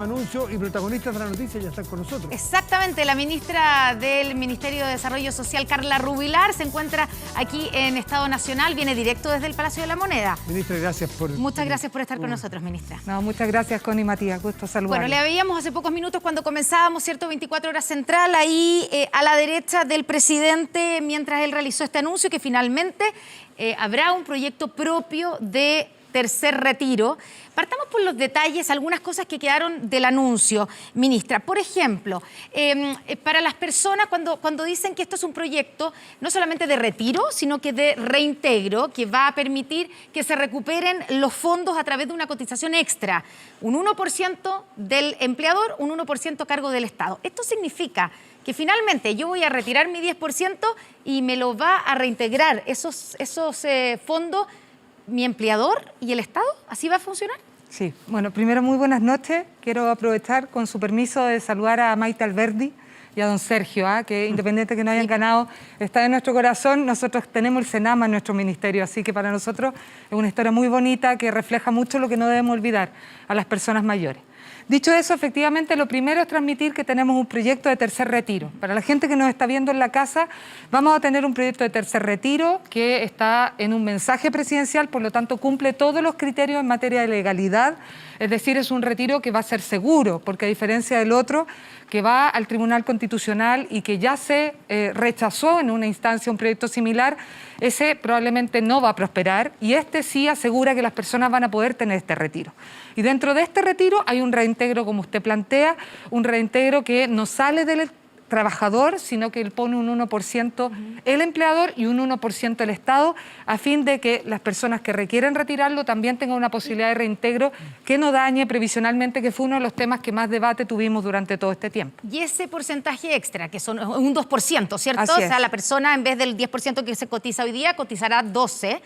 Anuncio y protagonistas de la noticia ya están con nosotros. Exactamente, la ministra del Ministerio de Desarrollo Social, Carla Rubilar, se encuentra aquí en Estado Nacional, viene directo desde el Palacio de la Moneda. Ministra, gracias por... Muchas gracias por estar con nosotros, ministra. No, muchas gracias, Connie y Matías, gusto saludarlos. Bueno, le veíamos hace pocos minutos cuando comenzábamos, ¿cierto? 24 horas central, ahí a la derecha del presidente, mientras él realizó este anuncio, que finalmente habrá un proyecto propio de tercer retiro. Partamos por los detalles, algunas cosas que quedaron del anuncio, ministra. Por ejemplo, para las personas cuando dicen que esto es un proyecto no solamente de retiro, sino que de reintegro, que va a permitir que se recuperen los fondos a través de una cotización extra. Un 1% del empleador, un 1% a cargo del Estado. Esto significa que finalmente yo voy a retirar mi 10% y me lo va a reintegrar esos fondos mi empleador y el Estado. ¿Así va a funcionar? Sí, bueno, primero muy buenas noches. Quiero aprovechar, con su permiso, de saludar a Maite Alberdi y a don Sergio, que independiente que no hayan ganado, está en nuestro corazón. Nosotros tenemos el Senama en nuestro ministerio, así que para nosotros es una historia muy bonita que refleja mucho lo que no debemos olvidar a las personas mayores. Dicho eso, efectivamente, lo primero es transmitir que tenemos un proyecto de tercer retiro. Para la gente que nos está viendo en la casa, vamos a tener un proyecto de tercer retiro que está en un mensaje presidencial, por lo tanto cumple todos los criterios en materia de legalidad, es decir, es un retiro que va a ser seguro, porque a diferencia del otro, que va al Tribunal Constitucional y que ya se rechazó en una instancia un proyecto similar, ese probablemente no va a prosperar y este sí asegura que las personas van a poder tener este retiro. Y dentro de este retiro hay un reintegro, como usted plantea, un reintegro que no sale del trabajador, sino que él pone un 1% el empleador y un 1% el Estado, a fin de que las personas que requieren retirarlo también tengan una posibilidad de reintegro que no dañe previsionalmente, que fue uno de los temas que más debate tuvimos durante todo este tiempo. Y ese porcentaje extra, que son un 2%, ¿cierto? Así es. O sea, la persona en vez del 10% que se cotiza hoy día, cotizará 12%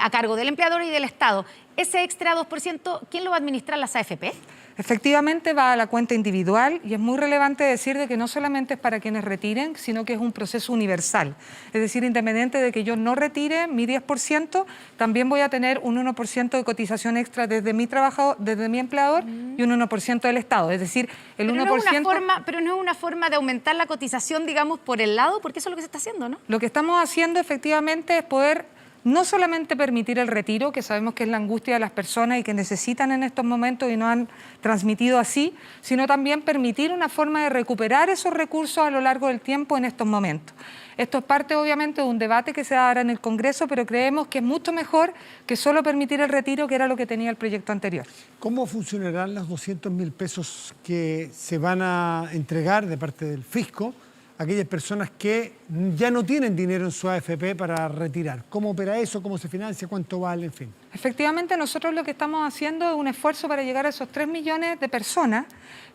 a cargo del empleador y del Estado. Ese extra 2%, ¿quién lo va a administrar? ¿Las AFP? Efectivamente va a la cuenta individual y es muy relevante decir de que no solamente es para quienes retiren, sino que es un proceso universal. Es decir, independiente de que yo no retire mi 10%, también voy a tener un 1% de cotización extra desde mi trabajador, desde mi empleador y un 1% del Estado. Es decir, el 1%... Pero no es una forma de aumentar la cotización, digamos, por el lado, porque eso es lo que se está haciendo, ¿no? Lo que estamos haciendo efectivamente es poder no solamente permitir el retiro, que sabemos que es la angustia de las personas y que necesitan en estos momentos y nos han transmitido así, sino también permitir una forma de recuperar esos recursos a lo largo del tiempo en estos momentos. Esto es parte, obviamente, de un debate que se dará en el Congreso, pero creemos que es mucho mejor que solo permitir el retiro, que era lo que tenía el proyecto anterior. ¿Cómo funcionarán los 200.000 pesos que se van a entregar de parte del fisco a aquellas personas que ya no tienen dinero en su AFP para retirar? ¿Cómo opera eso? ¿Cómo se financia? ¿Cuánto vale? En fin. Efectivamente, nosotros lo que estamos haciendo es un esfuerzo para llegar a esos 3 millones de personas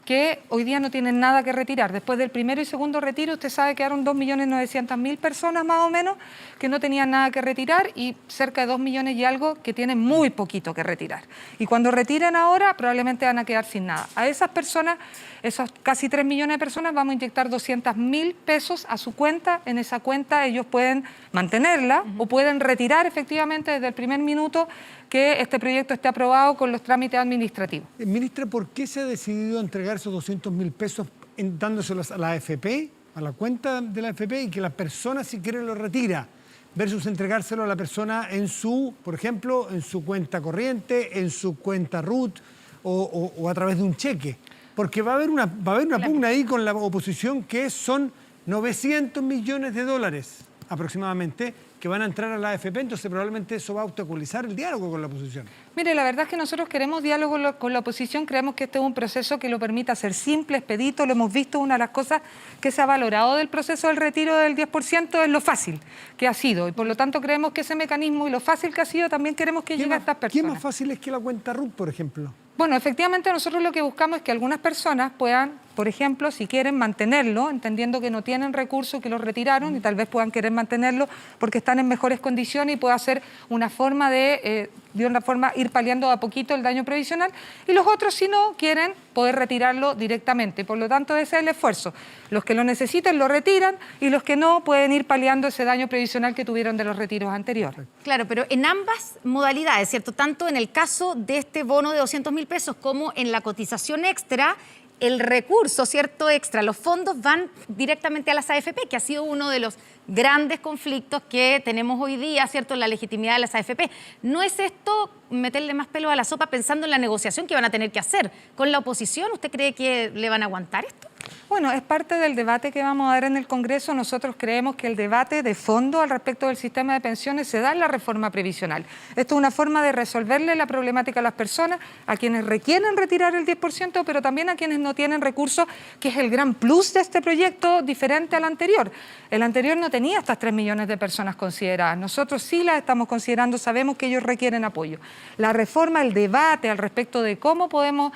que hoy día no tienen nada que retirar. Después del primero y segundo retiro, usted sabe que quedaron 2.900.000 personas más o menos que no tenían nada que retirar y cerca de 2 millones y algo que tienen muy poquito que retirar. Y cuando retiren ahora, probablemente van a quedar sin nada. A esas personas, esos casi 3 millones de personas, vamos a inyectar 200.000 pesos a su cuenta. En esa cuenta ellos pueden mantenerla o pueden retirar efectivamente desde el primer minuto que este proyecto esté aprobado con los trámites administrativos. Ministra, ¿por qué se ha decidido entregar esos 200.000 pesos dándoselos a la AFP, a la cuenta de la AFP, y que la persona, si quiere, lo retira, versus entregárselo a la persona en su, por ejemplo, en su cuenta corriente, en su cuenta RUT o a través de un cheque? Porque va a haber una pugna ahí con la oposición que son 900 millones de dólares aproximadamente que van a entrar a la AFP, entonces probablemente eso va a obstaculizar el diálogo con la oposición. Mire, la verdad es que nosotros queremos diálogo con la oposición, creemos que este es un proceso que lo permita ser simple, expedito, lo hemos visto, una de las cosas que se ha valorado del proceso del retiro del 10% es lo fácil que ha sido, y por lo tanto creemos que ese mecanismo y lo fácil que ha sido también queremos que llegue a estas personas. ¿Qué más fácil es que la cuenta RUT, por ejemplo? Bueno, efectivamente nosotros lo que buscamos es que algunas personas puedan por ejemplo, si quieren mantenerlo, entendiendo que no tienen recursos, que los retiraron y tal vez puedan querer mantenerlo porque están en mejores condiciones y puede ser una forma de una forma ir paliando a poquito el daño previsional, y los otros, si no, quieren poder retirarlo directamente. Por lo tanto, ese es el esfuerzo. Los que lo necesiten lo retiran y los que no pueden ir paliando ese daño previsional que tuvieron de los retiros anteriores. Claro, pero en ambas modalidades, ¿cierto? Tanto en el caso de este bono de 200.000 pesos como en la cotización extra, el recurso, ¿cierto?, extra, los fondos van directamente a las AFP, que ha sido uno de los grandes conflictos que tenemos hoy día, ¿cierto?, en la legitimidad de las AFP. ¿No es esto meterle más pelo a la sopa pensando en la negociación que van a tener que hacer con la oposición? ¿Usted cree que le van a aguantar esto? Bueno, es parte del debate que vamos a dar en el Congreso. Nosotros creemos que el debate de fondo al respecto del sistema de pensiones se da en la reforma previsional. Esto es una forma de resolverle la problemática a las personas, a quienes requieren retirar el 10%, pero también a quienes no tienen recursos, que es el gran plus de este proyecto, diferente al anterior. El anterior no tenía estas 3 millones de personas consideradas. Nosotros sí las estamos considerando, sabemos que ellos requieren apoyo. La reforma, el debate al respecto de cómo podemos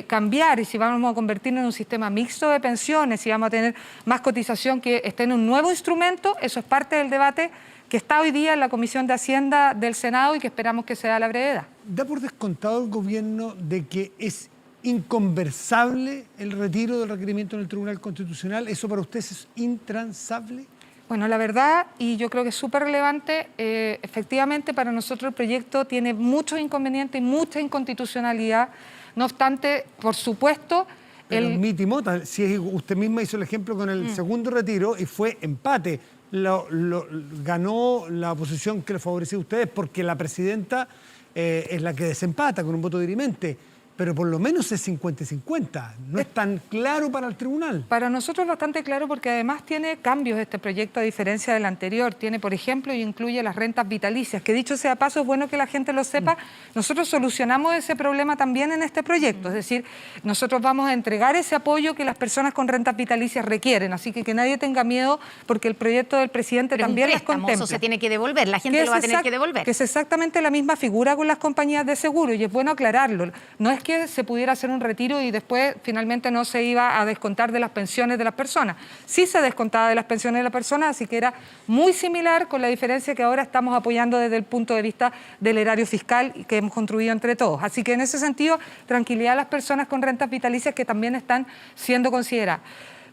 cambiar y si vamos a convertirnos en un sistema mixto de pensiones, si vamos a tener más cotización que esté en un nuevo instrumento, eso es parte del debate que está hoy día en la Comisión de Hacienda del Senado y que esperamos que sea a la brevedad. ¿Da por descontado el gobierno de que es inconversable el retiro del requerimiento en el Tribunal Constitucional? ¿Eso para ustedes es intransable? Bueno, la verdad, y yo creo que es súper relevante, efectivamente para nosotros el proyecto tiene muchos inconvenientes y mucha inconstitucionalidad. No obstante, por supuesto... Pero Miti Mota, si es, usted misma hizo el ejemplo con el segundo retiro y fue empate. Ganó la oposición que le favorecía a ustedes porque la presidenta es la que desempata con un voto dirimente. Pero por lo menos es 50-50. No es tan claro para el tribunal. Para nosotros es bastante claro porque además tiene cambios este proyecto a diferencia del anterior. Tiene, por ejemplo, y incluye las rentas vitalicias, que dicho sea paso, es bueno que la gente lo sepa. Nosotros solucionamos ese problema también en este proyecto. Es decir, nosotros vamos a entregar ese apoyo que las personas con rentas vitalicias requieren. Así que nadie tenga miedo porque el proyecto del presidente pero también un las contempla. Eso se tiene que devolver, la gente lo va a tener que devolver. Que es exactamente la misma figura con las compañías de seguro y es bueno aclararlo. No es que se pudiera hacer un retiro y después finalmente no se iba a descontar de las pensiones de las personas. Sí se descontaba de las pensiones de las personas, así que era muy similar, con la diferencia que ahora estamos apoyando desde el punto de vista del erario fiscal que hemos construido entre todos. Así que en ese sentido, tranquilidad a las personas con rentas vitalicias que también están siendo consideradas.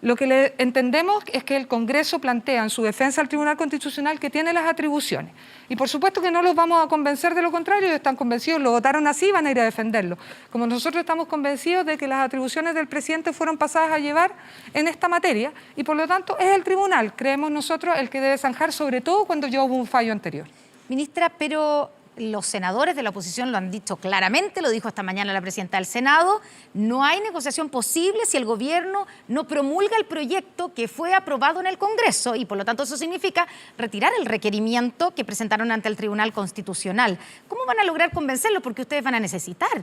Lo que le entendemos es que el Congreso plantea en su defensa al Tribunal Constitucional que tiene las atribuciones. Y por supuesto que no los vamos a convencer de lo contrario, ellos están convencidos, lo votaron así, van a ir a defenderlo. Como nosotros estamos convencidos de que las atribuciones del presidente fueron pasadas a llevar en esta materia y por lo tanto es el tribunal, creemos nosotros, el que debe zanjar, sobre todo cuando ya hubo un fallo anterior. Ministra, pero los senadores de la oposición lo han dicho claramente, lo dijo esta mañana la presidenta del Senado, no hay negociación posible si el gobierno no promulga el proyecto que fue aprobado en el Congreso y por lo tanto eso significa retirar el requerimiento que presentaron ante el Tribunal Constitucional. ¿Cómo van a lograr convencerlos? Porque ustedes van a necesitar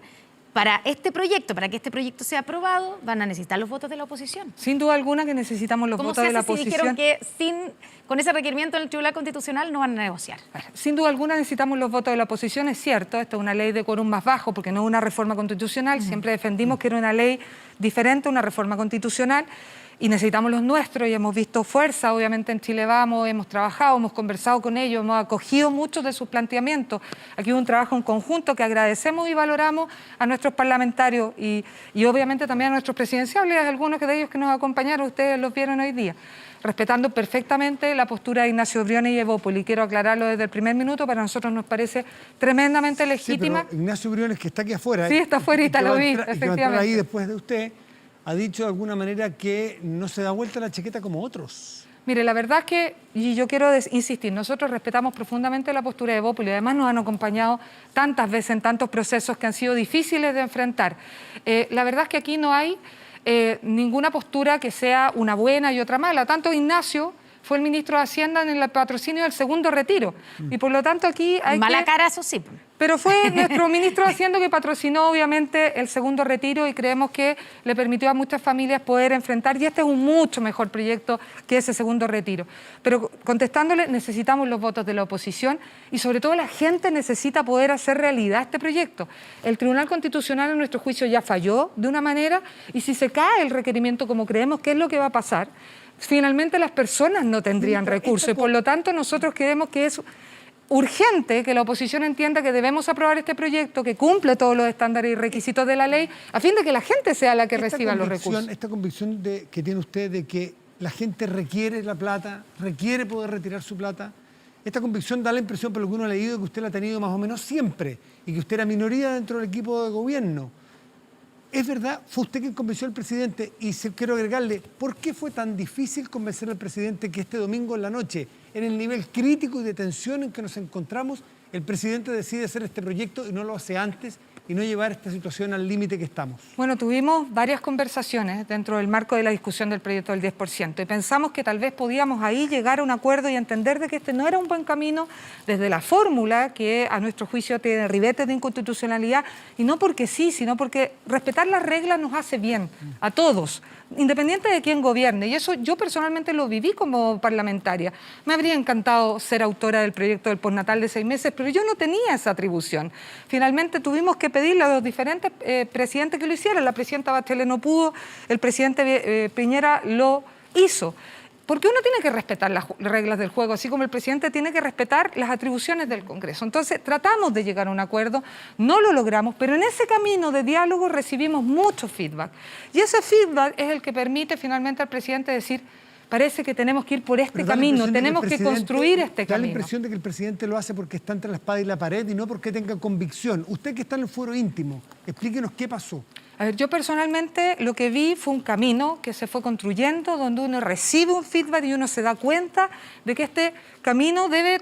para que este proyecto sea aprobado, van a necesitar los votos de la oposición. Sin duda alguna que necesitamos los votos de la oposición. ¿Cómo se hace si dijeron que con ese requerimiento en el Tribunal Constitucional no van a negociar? Sin duda alguna necesitamos los votos de la oposición, es cierto, esto es una ley de quórum más bajo porque no es una reforma constitucional, siempre defendimos que era una ley diferente, una reforma constitucional, y necesitamos los nuestros y hemos visto fuerza, obviamente en Chile Vamos, hemos trabajado, hemos conversado con ellos, hemos acogido muchos de sus planteamientos. Aquí hubo un trabajo en conjunto que agradecemos y valoramos a nuestros parlamentarios y obviamente también a nuestros presidenciables, algunos de ellos que nos acompañaron, ustedes los vieron hoy día, respetando perfectamente la postura de Ignacio Briones y Evópolis. Quiero aclararlo desde el primer minuto, para nosotros nos parece tremendamente legítima. Sí, pero Ignacio Briones, que está aquí afuera. Sí, está afuera y está lo vi, efectivamente. Que va a entrar ahí después de usted, ha dicho de alguna manera que no se da vuelta la chaqueta como otros. Mire, la verdad es que, y yo quiero insistir, nosotros respetamos profundamente la postura de Evópolis, además nos han acompañado tantas veces en tantos procesos que han sido difíciles de enfrentar. La verdad es que aquí no hay ninguna postura que sea una buena y otra mala. Tanto Ignacio fue el ministro de Hacienda en el patrocinio del segundo retiro y por lo tanto aquí hay mala cara, eso sí. Pero fue nuestro ministro de Hacienda que patrocinó obviamente el segundo retiro y creemos que le permitió a muchas familias poder enfrentar, y este es un mucho mejor proyecto que ese segundo retiro. Pero contestándole, necesitamos los votos de la oposición y sobre todo la gente necesita poder hacer realidad este proyecto. El Tribunal Constitucional en nuestro juicio ya falló de una manera, y si se cae el requerimiento como creemos que es lo que va a pasar, finalmente las personas no tendrían recursos y por lo tanto nosotros creemos que es urgente que la oposición entienda que debemos aprobar este proyecto, que cumple todos los estándares y requisitos de la ley, a fin de que la gente sea la que reciba los recursos. Esta convicción que tiene usted de que la gente requiere la plata, requiere poder retirar su plata, esta convicción da la impresión, por lo que uno ha leído, que usted la ha tenido más o menos siempre y que usted era minoría dentro del equipo de gobierno. ¿Es verdad? ¿Fue usted quien convenció al presidente? Y quiero agregarle, ¿por qué fue tan difícil convencer al presidente que este domingo en la noche, en el nivel crítico y de tensión en que nos encontramos, el presidente decide hacer este proyecto y no lo hace antes y no llevar esta situación al límite que estamos? Bueno, tuvimos varias conversaciones dentro del marco de la discusión del proyecto del 10% y pensamos que tal vez podíamos ahí llegar a un acuerdo y entender de que este no era un buen camino desde la fórmula que a nuestro juicio tiene ribetes de inconstitucionalidad, y no porque sí, sino porque respetar las reglas nos hace bien a todos, independiente de quién gobierne, y eso yo personalmente lo viví como parlamentaria. Me habría encantado ser autora del proyecto del postnatal de 6 meses, pero yo no tenía esa atribución. Finalmente tuvimos que pedirle a los diferentes presidentes que lo hicieran. La presidenta Bachelet no pudo, el presidente Piñera lo hizo. Porque uno tiene que respetar las reglas del juego, así como el presidente tiene que respetar las atribuciones del Congreso. Entonces tratamos de llegar a un acuerdo, no lo logramos, pero en ese camino de diálogo recibimos mucho feedback. Y ese feedback es el que permite finalmente al presidente decir, parece que tenemos que ir por este camino, tenemos que construir este camino. Da la impresión de que el presidente lo hace porque está entre la espada y la pared y no porque tenga convicción. Usted que está en el fuero íntimo, explíquenos qué pasó. A ver, yo personalmente lo que vi fue un camino que se fue construyendo, donde uno recibe un feedback y uno se da cuenta de que este camino debe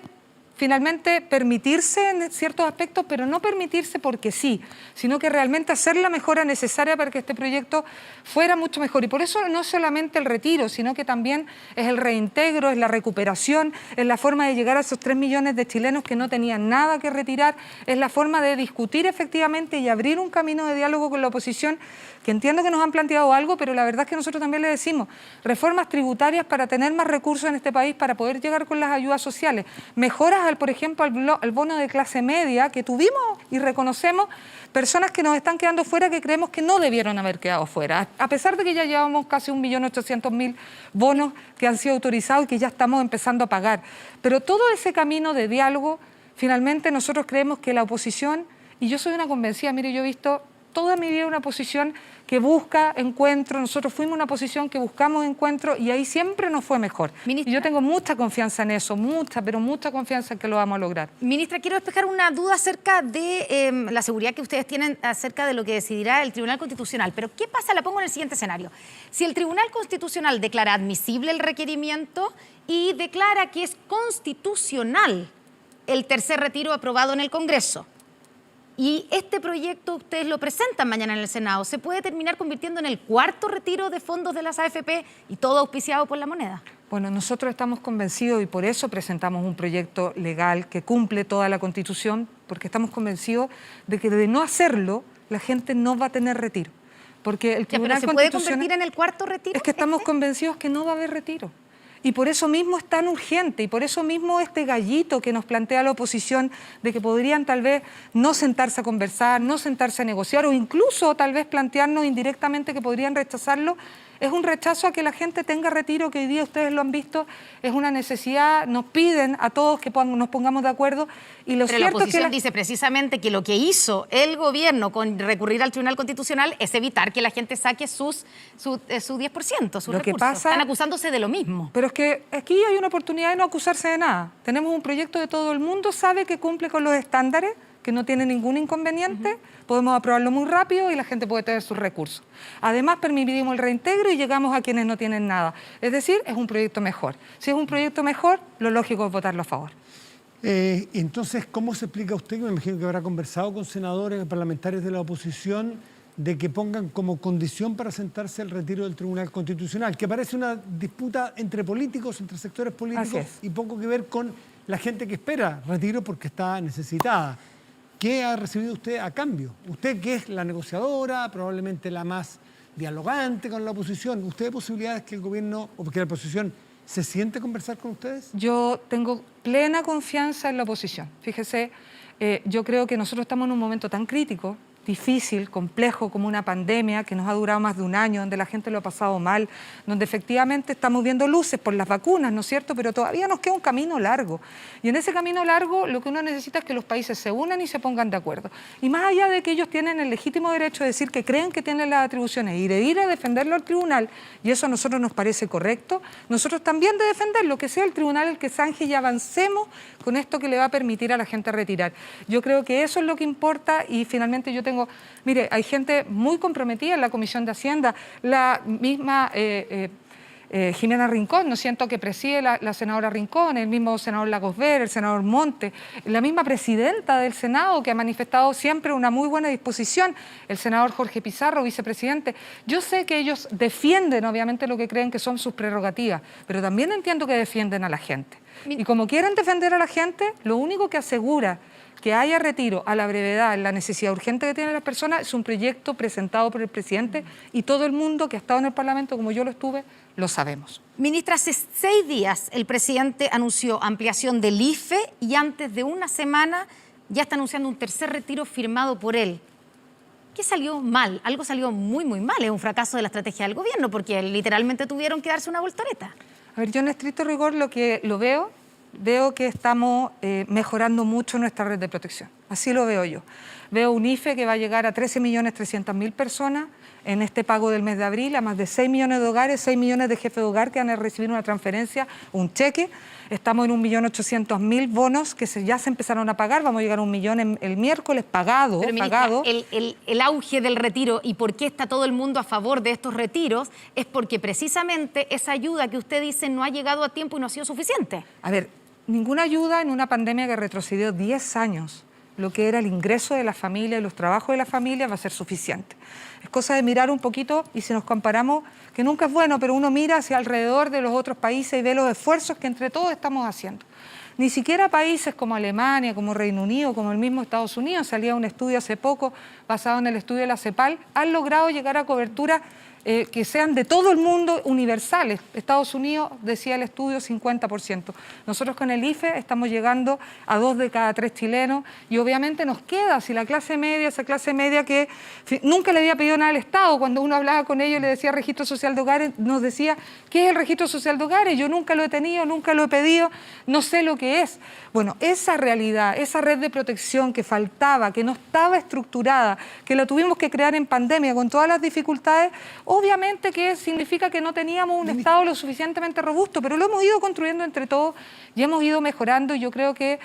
finalmente permitirse en ciertos aspectos, pero no permitirse porque sí, sino que realmente hacer la mejora necesaria para que este proyecto fuera mucho mejor. Y por eso no solamente el retiro, sino que también es el reintegro, es la recuperación, es la forma de llegar a esos 3 millones de chilenos que no tenían nada que retirar, es la forma de discutir efectivamente y abrir un camino de diálogo con la oposición, que entiendo que nos han planteado algo, pero la verdad es que nosotros también le decimos reformas tributarias para tener más recursos en este país, para poder llegar con las ayudas sociales, mejoras por ejemplo, al bono de clase media que tuvimos y reconocemos personas que nos están quedando fuera que creemos que no debieron haber quedado fuera, a pesar de que ya llevamos casi 1.800.000 bonos que han sido autorizados y que ya estamos empezando a pagar. Pero todo ese camino de diálogo, finalmente nosotros creemos que la oposición, y yo soy una convencida, mire, yo he visto toda mi vida una oposición que busca encuentro, nosotros fuimos una oposición que buscamos encuentro y ahí siempre nos fue mejor. Ministra, y yo tengo mucha confianza en eso, pero mucha confianza en que lo vamos a lograr. Ministra, quiero despejar una duda acerca de la seguridad que ustedes tienen acerca de lo que decidirá el Tribunal Constitucional. Pero ¿qué pasa? La pongo en el siguiente escenario. Si el Tribunal Constitucional declara admisible el requerimiento y declara que es constitucional el tercer retiro aprobado en el Congreso, y este proyecto ustedes lo presentan mañana en el Senado, ¿se puede terminar convirtiendo en el cuarto retiro de fondos de las AFP y todo auspiciado por la moneda? Bueno, nosotros estamos convencidos y por eso presentamos un proyecto legal que cumple toda la Constitución, porque estamos convencidos de que de no hacerlo, la gente no va a tener retiro. Porque el Tribunal ¿Pero se puede convertir en el cuarto retiro? Es que estamos convencidos que no va a haber retiro. Y por eso mismo es tan urgente y por eso mismo este gallito que nos plantea la oposición de que podrían tal vez no sentarse a conversar, no sentarse a negociar o incluso tal vez plantearnos indirectamente que podrían rechazarlo, es un rechazo a que la gente tenga retiro, que hoy día ustedes lo han visto, es una necesidad, nos piden a todos que nos pongamos de acuerdo. Y lo Pero cierto la oposición es que dice precisamente que lo que hizo el gobierno con recurrir al Tribunal Constitucional es evitar que la gente saque su 10%, sus Lo que recursos. pasa- Están acusándose de lo mismo. Pero es que aquí hay una oportunidad de no acusarse de nada. Tenemos un proyecto de todo el mundo, sabe que cumple con los estándares, que no tiene ningún inconveniente, podemos aprobarlo muy rápido y la gente puede tener sus recursos. Además, permitimos el reintegro y llegamos a quienes no tienen nada. Es decir, es un proyecto mejor. Si es un proyecto mejor, lo lógico es votarlo a favor. Entonces, ¿cómo se explica usted, que me imagino que habrá conversado con senadores, parlamentarios de la oposición, de que pongan como condición para sentarse el retiro del Tribunal Constitucional, que parece una disputa entre políticos, entre sectores políticos Así es. y poco que ver con la gente que espera retiro porque está necesitada? ¿qué ha recibido usted a cambio? Usted que es la negociadora, probablemente la más dialogante con la oposición. ¿Usted ve posibilidades que el gobierno o que la oposición se siente a conversar con ustedes? Yo tengo plena confianza en la oposición. Fíjese, yo creo que nosotros estamos en un momento tan crítico, difícil, complejo, como una pandemia que nos ha durado más de un año, donde la gente lo ha pasado mal, donde efectivamente estamos viendo luces por las vacunas, ¿no es cierto? Pero todavía nos queda un camino largo. Y en ese camino largo lo que uno necesita es que los países se unan y se pongan de acuerdo. Y más allá de que ellos tienen el legítimo derecho de decir que creen que tienen las atribuciones y de ir a defenderlo al tribunal, y eso a nosotros nos parece correcto, nosotros también de defenderlo, que sea el tribunal el que zanje y avancemos con esto que le va a permitir a la gente retirar. Yo creo que eso es lo que importa y finalmente yo tengo... Mire, hay gente muy comprometida en la Comisión de Hacienda, la misma Jimena Rincón, ¿no siento que preside la senadora Rincón, el mismo senador Lagos Ver, el senador Monte, la misma presidenta del Senado que ha manifestado siempre una muy buena disposición, el senador Jorge Pizarro, vicepresidente. Yo sé que ellos defienden obviamente lo que creen que son sus prerrogativas, pero también entiendo que defienden a la gente. Y como quieren defender a la gente, lo único que asegura que haya retiro a la brevedad, en la necesidad urgente que tienen las personas, es un proyecto presentado por el presidente y todo el mundo que ha estado en el Parlamento, como yo lo estuve, lo sabemos. Ministra, hace 6 días el presidente anunció ampliación del IFE y antes de una semana ya está anunciando un tercer retiro firmado por él. ¿Qué salió mal? Algo salió muy, muy mal. Es un fracaso de la estrategia del gobierno porque literalmente tuvieron que darse una voltereta. A ver, yo en estricto rigor veo que estamos mejorando mucho nuestra red de protección. Así lo veo yo. Veo un IFE que va a llegar a 13.300.000 personas en este pago del mes de abril, a más de 6 millones de hogares, 6 millones de jefes de hogar que van a recibir una transferencia, un cheque. Estamos en 1.800.000 bonos que ya se empezaron a pagar. Vamos a llegar a 1 millón el miércoles pagado. Pero, ministra, el auge del retiro y por qué está todo el mundo a favor de estos retiros es porque precisamente esa ayuda que usted dice no ha llegado a tiempo y no ha sido suficiente. A ver, ninguna ayuda en una pandemia que retrocedió 10 años, lo que era el ingreso de la familia y los trabajos de la familia va a ser suficiente. Es cosa de mirar un poquito y si nos comparamos, que nunca es bueno, pero uno mira hacia alrededor de los otros países y ve los esfuerzos que entre todos estamos haciendo. Ni siquiera países como Alemania, como Reino Unido, como el mismo Estados Unidos, salía un estudio hace poco basado en el estudio de la CEPAL, han logrado llegar a cobertura que sean de todo el mundo universales. Estados Unidos, decía el estudio, 50%. Nosotros con el IFE estamos llegando a 2 de cada 3 chilenos y obviamente nos queda, si la clase media, esa clase media que nunca le había pedido nada al Estado, cuando uno hablaba con ellos y le decía registro social de hogares, nos decía, ¿qué es el registro social de hogares? Yo nunca lo he tenido, nunca lo he pedido, no sé lo que es. Bueno, esa realidad, esa red de protección que faltaba, que no estaba estructurada, que la tuvimos que crear en pandemia con todas las dificultades, obviamente que significa que no teníamos un Estado lo suficientemente robusto, pero lo hemos ido construyendo entre todos y hemos ido mejorando y yo creo que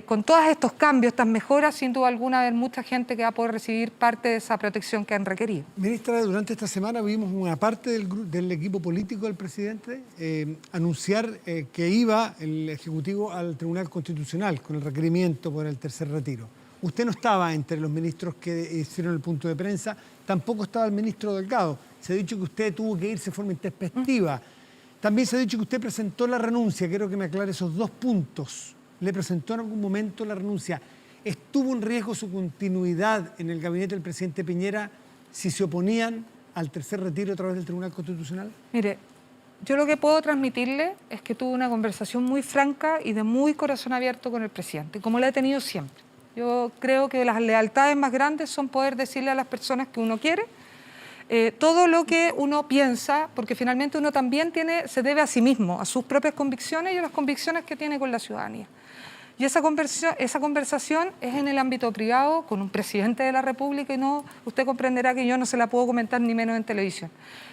con todos estos cambios, estas mejoras, sin duda alguna, hay mucha gente que va a poder recibir parte de esa protección que han requerido. Ministra, durante esta semana vimos una parte del equipo político del presidente anunciar que iba el Ejecutivo al Tribunal Constitucional con el requerimiento por el tercer retiro. Usted no estaba entre los ministros que hicieron el punto de prensa, tampoco estaba el ministro Delgado. Se ha dicho que usted tuvo que irse de forma intempestiva. También se ha dicho que usted presentó la renuncia. Quiero que me aclare esos 2 puntos. ¿Le presentó en algún momento la renuncia? ¿Estuvo en riesgo su continuidad en el gabinete del presidente Piñera si se oponían al tercer retiro a través del Tribunal Constitucional? Mire, yo lo que puedo transmitirle es que tuve una conversación muy franca y de muy corazón abierto con el presidente, como la he tenido siempre. Yo creo que las lealtades más grandes son poder decirle a las personas que uno quiere todo lo que uno piensa, porque finalmente uno también se debe a sí mismo, a sus propias convicciones y a las convicciones que tiene con la ciudadanía. Y esa conversación es en el ámbito privado con un presidente de la República y no, usted comprenderá que yo no se la puedo comentar ni menos en televisión.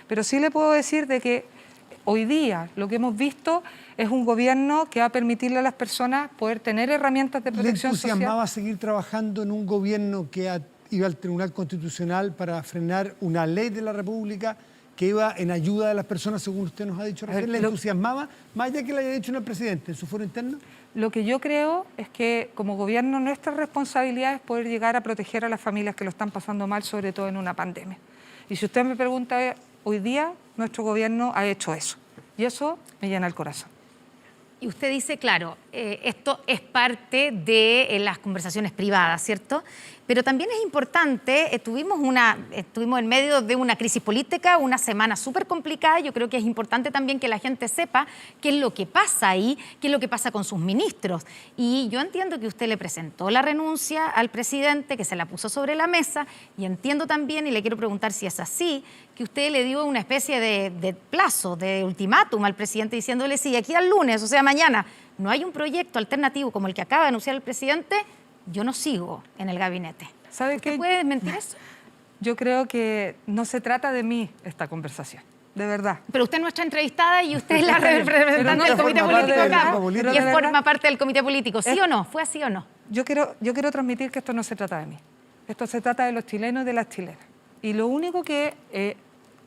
Pero sí le puedo decir de que hoy día lo que hemos visto es un gobierno que va a permitirle a las personas poder tener herramientas de protección social. ¿Le entusiasmaba seguir trabajando en un gobierno que iba al Tribunal Constitucional para frenar una ley de la República que iba en ayuda de las personas, según usted nos ha dicho recién? ¿Le entusiasmaba, más allá que le haya dicho el presidente en su foro interno? Lo que yo creo es que como gobierno nuestra responsabilidad es poder llegar a proteger a las familias que lo están pasando mal, sobre todo en una pandemia. Y si usted me pregunta, hoy día nuestro gobierno ha hecho eso. Y eso me llena el corazón. Y usted dice, claro, esto es parte de las conversaciones privadas, ¿cierto? Pero también es importante, estuvimos en medio de una crisis política, una semana súper complicada. Yo creo que es importante también que la gente sepa qué es lo que pasa ahí, qué es lo que pasa con sus ministros. Y yo entiendo que usted le presentó la renuncia al presidente, que se la puso sobre la mesa, y entiendo también, y le quiero preguntar si es así, que usted le dio una especie de plazo, de ultimátum al presidente, diciéndole, sí, aquí al lunes, o sea, mañana, no hay un proyecto alternativo como el que acaba de anunciar el presidente, yo no sigo en el gabinete. ¿Sabe ¿Usted qué? puede desmentir eso? Yo creo que no se trata de mí esta conversación, de verdad. Pero usted es nuestra entrevistada y usted es la representante no del comité forma parte político del acá. grupo político. Y Pero de forma verdad, parte del comité político. ¿Sí o no? ¿Fue así o no? Yo quiero transmitir que esto no se trata de mí. Esto se trata de los chilenos y de las chilenas. Y lo único que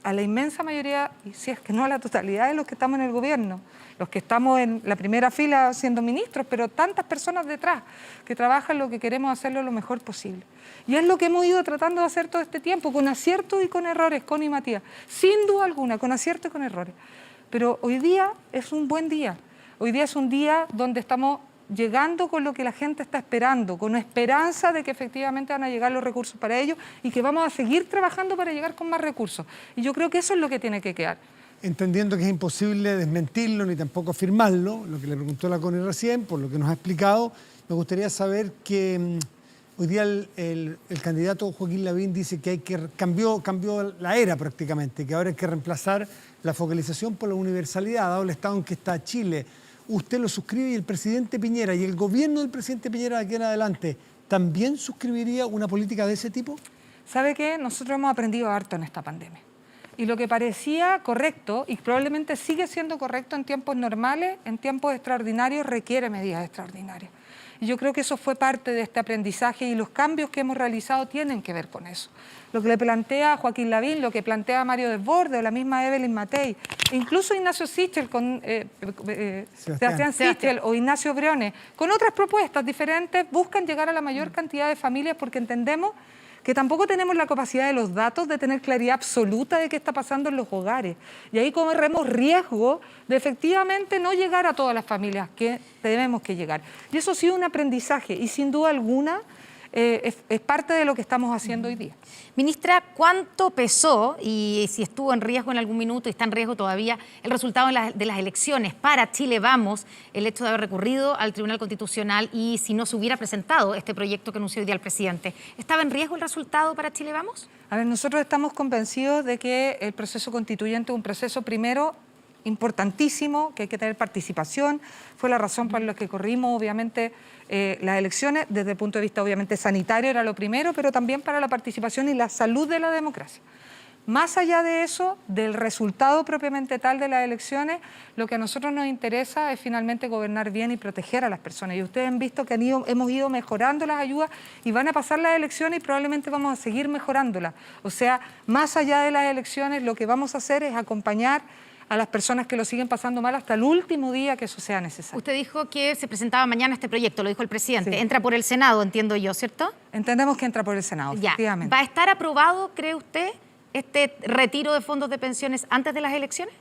a la inmensa mayoría, y si es que no a la totalidad de los que estamos en el gobierno, los que estamos en la primera fila siendo ministros, pero tantas personas detrás que trabajan lo que queremos hacerlo lo mejor posible. Y es lo que hemos ido tratando de hacer todo este tiempo, con aciertos y con errores, Connie y Matías, sin duda alguna, con aciertos y con errores. Pero hoy día es un buen día. Hoy día es un día donde estamos llegando con lo que la gente está esperando, con esperanza de que efectivamente van a llegar los recursos para ello y que vamos a seguir trabajando para llegar con más recursos. Y yo creo que eso es lo que tiene que quedar. Entendiendo que es imposible desmentirlo ni tampoco afirmarlo, lo que le preguntó la Connie recién, por lo que nos ha explicado, me gustaría saber que hoy día el candidato Joaquín Lavín dice que cambió la era prácticamente, que ahora hay que reemplazar la focalización por la universalidad, dado el estado en que está Chile. Usted lo suscribe y el presidente Piñera y el gobierno del presidente Piñera de aquí en adelante, ¿también suscribiría una política de ese tipo? ¿Sabe qué? Nosotros hemos aprendido harto en esta pandemia. Y lo que parecía correcto, y probablemente sigue siendo correcto en tiempos normales, en tiempos extraordinarios requiere medidas extraordinarias. Y yo creo que eso fue parte de este aprendizaje y los cambios que hemos realizado tienen que ver con eso. Lo que le plantea Joaquín Lavín, lo que plantea Mario Desbordes o la misma Evelyn Matei, e incluso Ignacio Sichel con Sebastián Sichel o Ignacio Briones, con otras propuestas diferentes, buscan llegar a la mayor cantidad de familias porque entendemos que tampoco tenemos la capacidad de los datos de tener claridad absoluta de qué está pasando en los hogares. Y ahí corremos riesgo de efectivamente no llegar a todas las familias que tenemos que llegar. Y eso ha sido un aprendizaje y sin duda alguna es parte de lo que estamos haciendo hoy día. Ministra, ¿cuánto pesó y si estuvo en riesgo en algún minuto y está en riesgo todavía el resultado de las elecciones para Chile Vamos, el hecho de haber recurrido al Tribunal Constitucional y si no se hubiera presentado este proyecto que anunció hoy día el presidente? ¿Estaba en riesgo el resultado para Chile Vamos? A ver, nosotros estamos convencidos de que el proceso constituyente es un proceso primero importantísimo, que hay que tener participación. Fue la razón por la que corrimos, obviamente, las elecciones. Desde el punto de vista, obviamente, sanitario era lo primero, pero también para la participación y la salud de la democracia. Más allá de eso, del resultado propiamente tal de las elecciones, lo que a nosotros nos interesa es finalmente gobernar bien y proteger a las personas. Y ustedes han visto que hemos ido mejorando las ayudas y van a pasar las elecciones y probablemente vamos a seguir mejorándolas. O sea, más allá de las elecciones, lo que vamos a hacer es acompañar a las personas que lo siguen pasando mal hasta el último día que eso sea necesario. Usted dijo que se presentaba mañana este proyecto, lo dijo el presidente. Sí. Entra por el Senado, entiendo yo, ¿cierto? Entendemos que entra por el Senado, Ya. efectivamente. ¿Va a estar aprobado, cree usted, este retiro de fondos de pensiones antes de las elecciones?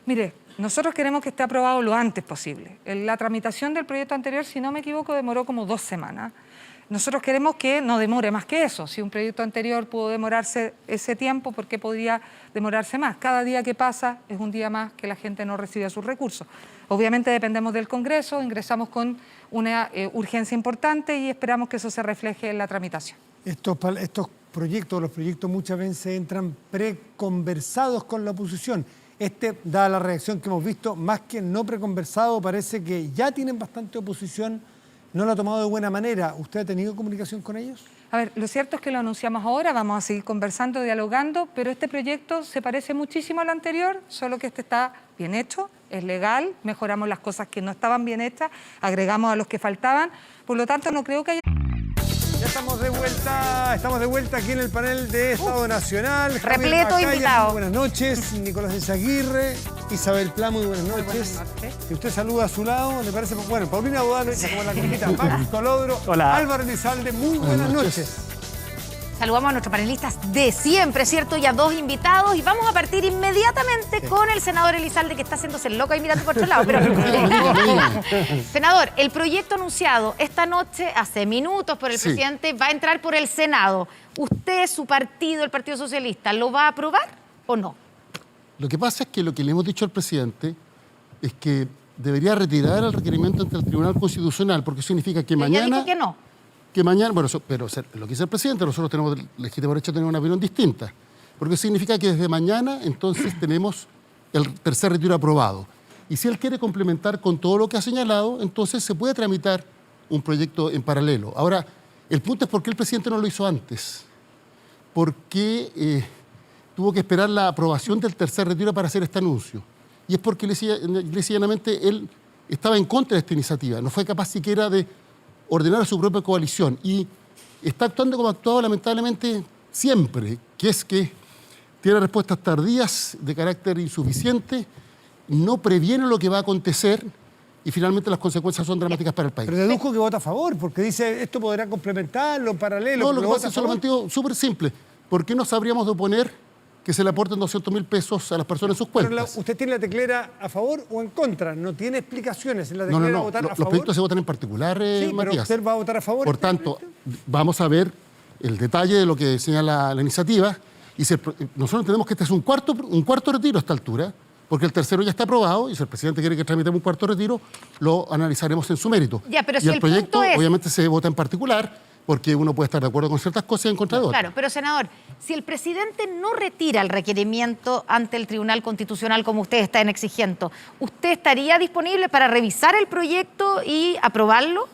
Mire, nosotros queremos que esté aprobado lo antes posible. La tramitación del proyecto anterior, si no me equivoco, demoró como 2 semanas. Nosotros queremos que no demore más que eso. Si un proyecto anterior pudo demorarse ese tiempo, ¿por qué podría demorarse más? Cada día que pasa es un día más que la gente no recibe sus recursos. Obviamente dependemos del Congreso, ingresamos con una urgencia importante y esperamos que eso se refleje en la tramitación. Estos proyectos, los proyectos muchas veces entran preconversados con la oposición. Dada la reacción que hemos visto, más que no preconversado, parece que ya tienen bastante oposición. ¿No lo ha tomado de buena manera? ¿Usted ha tenido comunicación con ellos? A ver, lo cierto es que lo anunciamos ahora, vamos a seguir conversando, dialogando, pero este proyecto se parece muchísimo al anterior, solo que este está bien hecho, es legal, mejoramos las cosas que no estaban bien hechas, agregamos a los que faltaban, por lo tanto no creo que haya... Ya estamos de vuelta aquí en el panel de Estado Nacional. Repleto Javier Macaya, invitado. muy buenas noches. Nicolás Izaguirre, Isabel Pla, muy buenas noches. Buenas noches. Y usted saluda a su lado, le parece, bueno, Paulina Bodano, como la quinita, Max Colodro, Hola. Álvaro Elizalde, muy buenas noches. Saludamos a nuestros panelistas de siempre, ¿cierto? Y a dos invitados. Y vamos a partir inmediatamente con el senador Elizalde, que está haciéndose el loco ahí mirando por otro lado. Pero, senador, el proyecto anunciado esta noche, hace minutos, por el presidente, va a entrar por el Senado. ¿Usted, su partido, el Partido Socialista, lo va a aprobar o no? Lo que pasa es que lo que le hemos dicho al presidente es que debería retirar el requerimiento ante el Tribunal Constitucional, porque eso significa que mañana... Ya dijo que no. Que mañana, bueno, pero lo que dice el presidente, nosotros tenemos el legítimo derecho a tener una opinión distinta, porque significa que desde mañana entonces tenemos el tercer retiro aprobado. Y si él quiere complementar con todo lo que ha señalado, entonces se puede tramitar un proyecto en paralelo. Ahora, el punto es por qué el presidente no lo hizo antes. ¿Por qué tuvo que esperar la aprobación del tercer retiro para hacer este anuncio? Y es porque llanamente él estaba en contra de esta iniciativa, no fue capaz siquiera de ordenar a su propia coalición y está actuando como ha actuado lamentablemente siempre, que es que tiene respuestas tardías de carácter insuficiente, no previene lo que va a acontecer y finalmente las consecuencias son dramáticas para el país. Pero dedujo que vota a favor, porque dice esto podrá complementarlo en paralelo. No, lo que pasa es solamente súper simple. ¿Por qué nos habríamos de oponer que se le aporten 200.000 pesos a las personas en sus cuentas? Pero ¿usted tiene la teclera a favor o en contra? No tiene explicaciones en la teclera No. a votar a favor. Los proyectos se votan en particular, sí, Matías. pero usted va a votar a favor. Por tanto, vamos a ver el detalle de lo que señala la iniciativa. Y nosotros entendemos que este es un cuarto retiro a esta altura, porque el tercero ya está aprobado y si el presidente quiere que tramitemos un cuarto retiro, lo analizaremos en su mérito. Ya, pero y si el proyecto, punto es... obviamente, se vota en particular, porque uno puede estar de acuerdo con ciertas cosas y en contra de otras. Claro, pero senador, si el presidente no retira el requerimiento ante el Tribunal Constitucional como ustedes están exigiendo, ¿usted estaría disponible para revisar el proyecto y aprobarlo?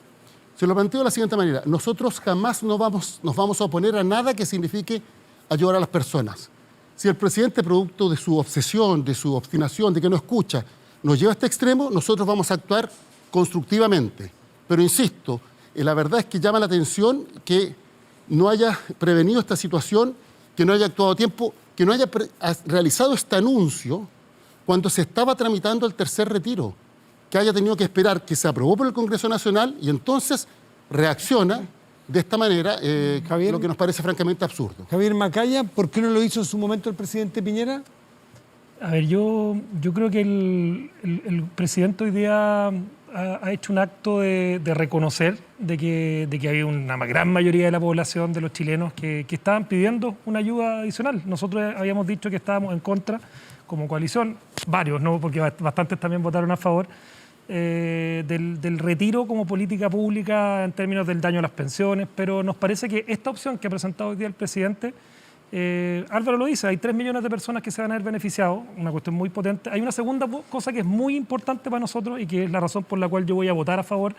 Se lo planteo de la siguiente manera. Nosotros jamás nos vamos a oponer a nada que signifique ayudar a las personas. Si el presidente, producto de su obsesión, de su obstinación, de que no escucha, nos lleva a este extremo, nosotros vamos a actuar constructivamente. Pero insisto, la verdad es que llama la atención que no haya prevenido esta situación, que no haya actuado a tiempo, que no haya realizado este anuncio cuando se estaba tramitando el tercer retiro, que haya tenido que esperar que se aprobó por el Congreso Nacional y entonces reacciona de esta manera, Javier, lo que nos parece francamente absurdo. Javier Macaya, ¿por qué no lo hizo en su momento el presidente Piñera? A ver, yo creo que el presidente hoy día ha hecho un acto de reconocer de que hay una gran mayoría de la población, de los chilenos, que estaban pidiendo una ayuda adicional. Nosotros habíamos dicho que estábamos en contra como coalición, varios, ¿no? Porque bastantes también votaron a favor, del retiro como política pública en términos del daño a las pensiones, pero nos parece que esta opción que ha presentado hoy día el presidente, Álvaro lo dice, hay 3 millones de personas que se van a ver beneficiados, una cuestión muy potente. Hay una segunda cosa que es muy importante para nosotros y que es la razón por la cual yo voy a votar a favor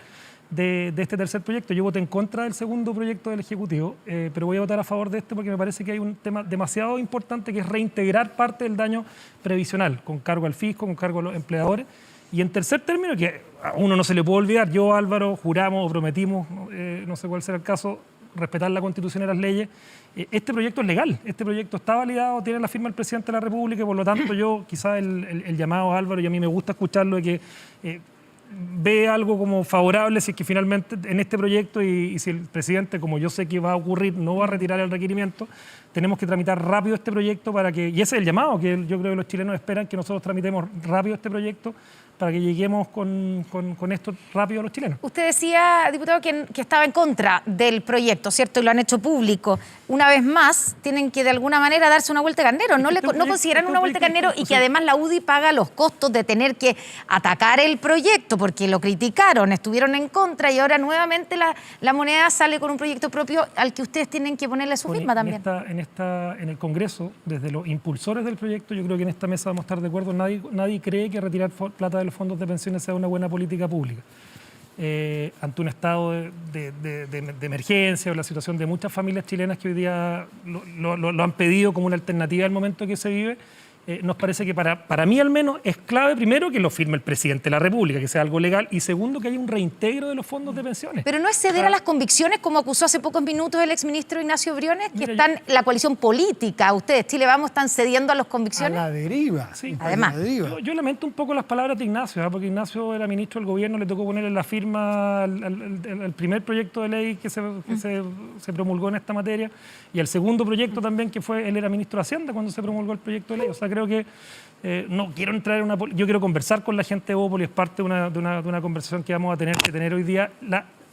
de este tercer proyecto. Yo voté en contra del segundo proyecto del Ejecutivo, pero voy a votar a favor de este porque me parece que hay un tema demasiado importante que es reintegrar parte del daño previsional, con cargo al fisco, con cargo a los empleadores. Y en tercer término, que a uno no se le puede olvidar, yo, Álvaro, juramos o prometimos, no sé cuál será el caso, respetar la Constitución y las leyes. Este proyecto es legal, este proyecto está validado, tiene la firma del presidente de la República y por lo tanto yo, quizás el llamado a Álvaro, y a mí me gusta escucharlo, de que ve algo como favorable si es que finalmente en este proyecto y si el presidente, como yo sé que va a ocurrir, no va a retirar el requerimiento, tenemos que tramitar rápido este proyecto para que, y ese es el llamado que yo creo que los chilenos esperan, que nosotros tramitemos rápido este proyecto para que lleguemos con esto rápido a los chilenos. Usted decía, diputado, que estaba en contra del proyecto, ¿cierto? Y lo han hecho público. Una vez más, tienen que de alguna manera darse una vuelta de carnero. ¿No consideran una vuelta de carnero y que además la UDI paga los costos de tener que atacar el proyecto porque lo criticaron, estuvieron en contra y ahora nuevamente la moneda sale con un proyecto propio al que ustedes tienen que ponerle su firma también? En el Congreso, desde los impulsores del proyecto, yo creo que en esta mesa vamos a estar de acuerdo. Nadie cree que retirar plata de los fondos de pensiones sea una buena política pública. Ante un estado de emergencia o la situación de muchas familias chilenas que hoy día lo han pedido como una alternativa al momento que se vive, nos parece que para mí al menos es clave, primero, que lo firme el presidente de la República, que sea algo legal, y segundo, que haya un reintegro de los fondos de pensiones. Pero no es ceder a las convicciones, como acusó hace pocos minutos el exministro Ignacio Briones, que Mira, están la coalición política. Ustedes, Chile Vamos, están cediendo a las convicciones. A la deriva. Sí. Además. A la deriva. Yo lamento un poco las palabras de Ignacio, porque Ignacio era ministro del gobierno, le tocó ponerle la firma al primer proyecto de ley que se promulgó en esta materia, y al segundo proyecto también, que fue, él era ministro de Hacienda cuando se promulgó el proyecto de ley. O sea, creo que no quiero entrar en yo quiero conversar con la gente de Bópoli, es parte de una conversación que vamos a tener que tener hoy día.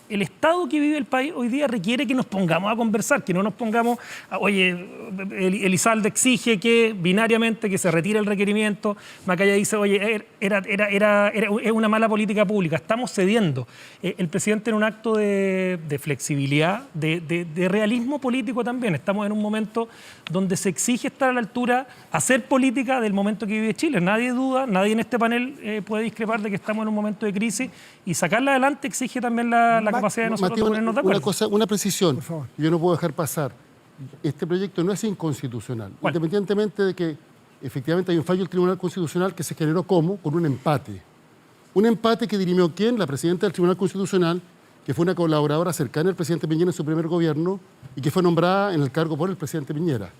El estado que vive el país hoy día requiere que nos pongamos a conversar, que no nos pongamos, oye, Elizalde exige que binariamente que se retire el requerimiento, Macaya dice, oye, es una mala política pública, estamos cediendo. El presidente en un acto de flexibilidad, de realismo político también, estamos en un momento donde se exige estar a la altura, hacer política del momento que vive Chile. Nadie duda, nadie en este panel puede discrepar de que estamos en un momento de crisis, y sacarla adelante exige también la capacidad de nosotros Matías, de ponernos de acuerdo. una precisión. Por favor. Yo no puedo dejar pasar. Este proyecto no es inconstitucional. ¿Cuál? Independientemente de que efectivamente hay un fallo del Tribunal Constitucional que se generó con un empate. Un empate que dirimió ¿quién? La presidenta del Tribunal Constitucional, que fue una colaboradora cercana al presidente Piñera en su primer gobierno y que fue nombrada en el cargo por el presidente Piñera.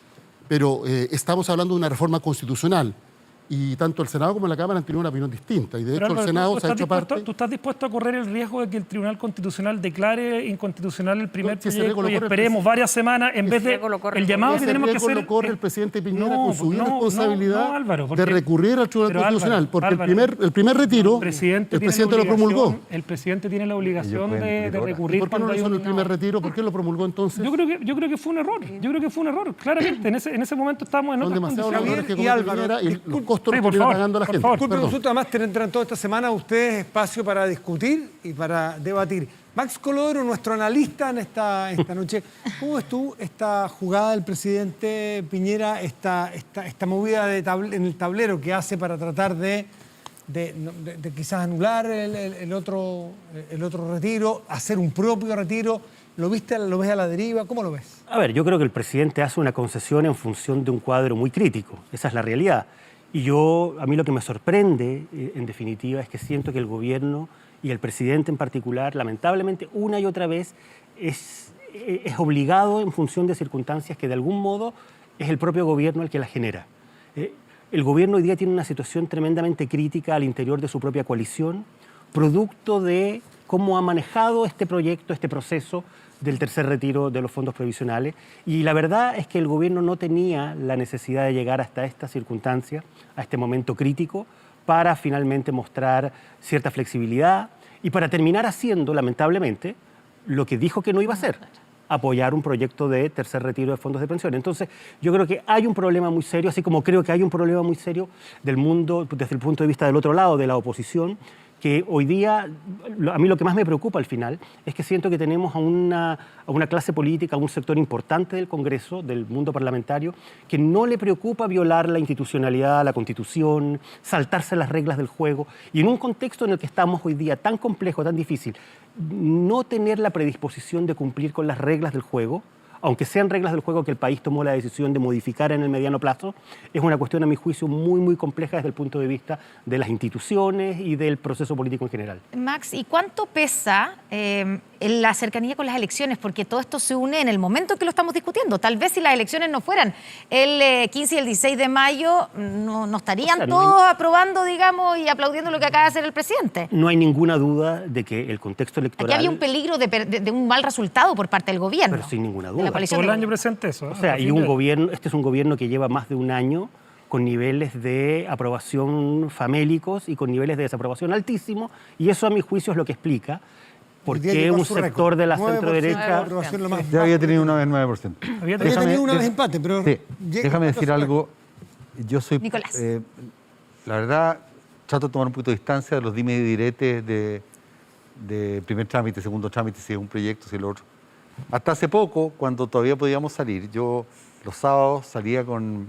Pero estamos hablando de una reforma constitucional. Y tanto el Senado como la Cámara han tenido una opinión distinta. Y de hecho el Senado se ha hecho parte... ¿Tú estás dispuesto a correr el riesgo de que el Tribunal Constitucional declare inconstitucional el primer Si ese proyecto riesgo lo y corre el esperemos varias semanas en vez de el llamado que Ese tenemos que riesgo hacer? lo corre el presidente Piñera No, con su no, irresponsabilidad Álvaro, de porque- recurrir al Tribunal Pero, Constitucional. Álvaro, Porque Álvaro, el primer retiro, el presidente lo promulgó. El presidente tiene la obligación pueden de pedir horas. recurrir ¿Por qué no cuando lo hay hizo en el un... primer retiro? ¿Por qué lo promulgó entonces? Yo creo que fue un error. Yo creo que fue un error. Claramente, en ese momento estábamos en Son otras demasiados los condiciones. errores que Y comete Álvaro, Piñera y los costos Sí, los por termina favor, pagando la por gente. favor. Disculpe, Perdón. nosotros además tendrán toda esta semana ustedes espacio para discutir y para debatir. Max Colodoro, nuestro analista en esta noche, ¿cómo ves tú esta jugada del presidente Piñera, esta movida en el tablero que hace para tratar de quizás anular el otro retiro, hacer un propio retiro? ¿Lo ves a la deriva? ¿Cómo lo ves? A ver, yo creo que el presidente hace una concesión en función de un cuadro muy crítico. Esa es la realidad. Y a mí lo que me sorprende, en definitiva, es que siento que el gobierno y el presidente en particular, lamentablemente, una y otra vez, es obligado en función de circunstancias que de algún modo es el propio gobierno el que las genera. El gobierno hoy día tiene una situación tremendamente crítica al interior de su propia coalición, producto de cómo ha manejado este proyecto, este proceso del tercer retiro de los fondos previsionales. Y la verdad es que el gobierno no tenía la necesidad de llegar hasta esta circunstancia, a este momento crítico, para finalmente mostrar cierta flexibilidad y para terminar haciendo, lamentablemente, lo que dijo que no iba a hacer: apoyar un proyecto de tercer retiro de fondos de pensión. Entonces, yo creo que hay un problema muy serio, así como creo que hay un problema muy serio del mundo desde el punto de vista del otro lado, de la oposición, que hoy día, a mí lo que más me preocupa al final, es que siento que tenemos a una clase política, a un sector importante del Congreso, del mundo parlamentario, que no le preocupa violar la institucionalidad, la Constitución, saltarse las reglas del juego. Y en un contexto en el que estamos hoy día tan complejo, tan difícil, no tener la predisposición de cumplir con las reglas del juego, aunque sean reglas del juego que el país tomó la decisión de modificar en el mediano plazo, es una cuestión, a mi juicio, muy, muy compleja desde el punto de vista de las instituciones y del proceso político en general. Max, ¿y cuánto pesa en la cercanía con las elecciones? Porque todo esto se une en el momento que lo estamos discutiendo. Tal vez si las elecciones no fueran el 15 y el 16 de mayo, no estarían todos aprobando, digamos, y aplaudiendo lo que acaba de hacer el presidente. No hay ninguna duda de que el contexto electoral... Aquí había un peligro de un mal resultado por parte del gobierno. Pero sin ninguna de duda. la coalición Todo el de año gobierno. presente eso. O sea, y un gobierno, este es un gobierno que lleva más de un año con niveles de aprobación famélicos y con niveles de desaprobación altísimos, y eso, a mi juicio, es lo que explica por Hoy día qué llegó a un su sector récord. de la 9% centro-derecha... aprobación, lo más Ya había bajo. tenido una vez 9%. Había Había tenido- tenido una vez empate, pero... Sí, llega déjame a decir su algo. Yo soy... Nicolás. la verdad, trato de tomar un poquito de distancia de los dimes y diretes de primer trámite, segundo trámite, si es un proyecto, si es lo otro. Hasta hace poco, cuando todavía podíamos salir, yo los sábados salía con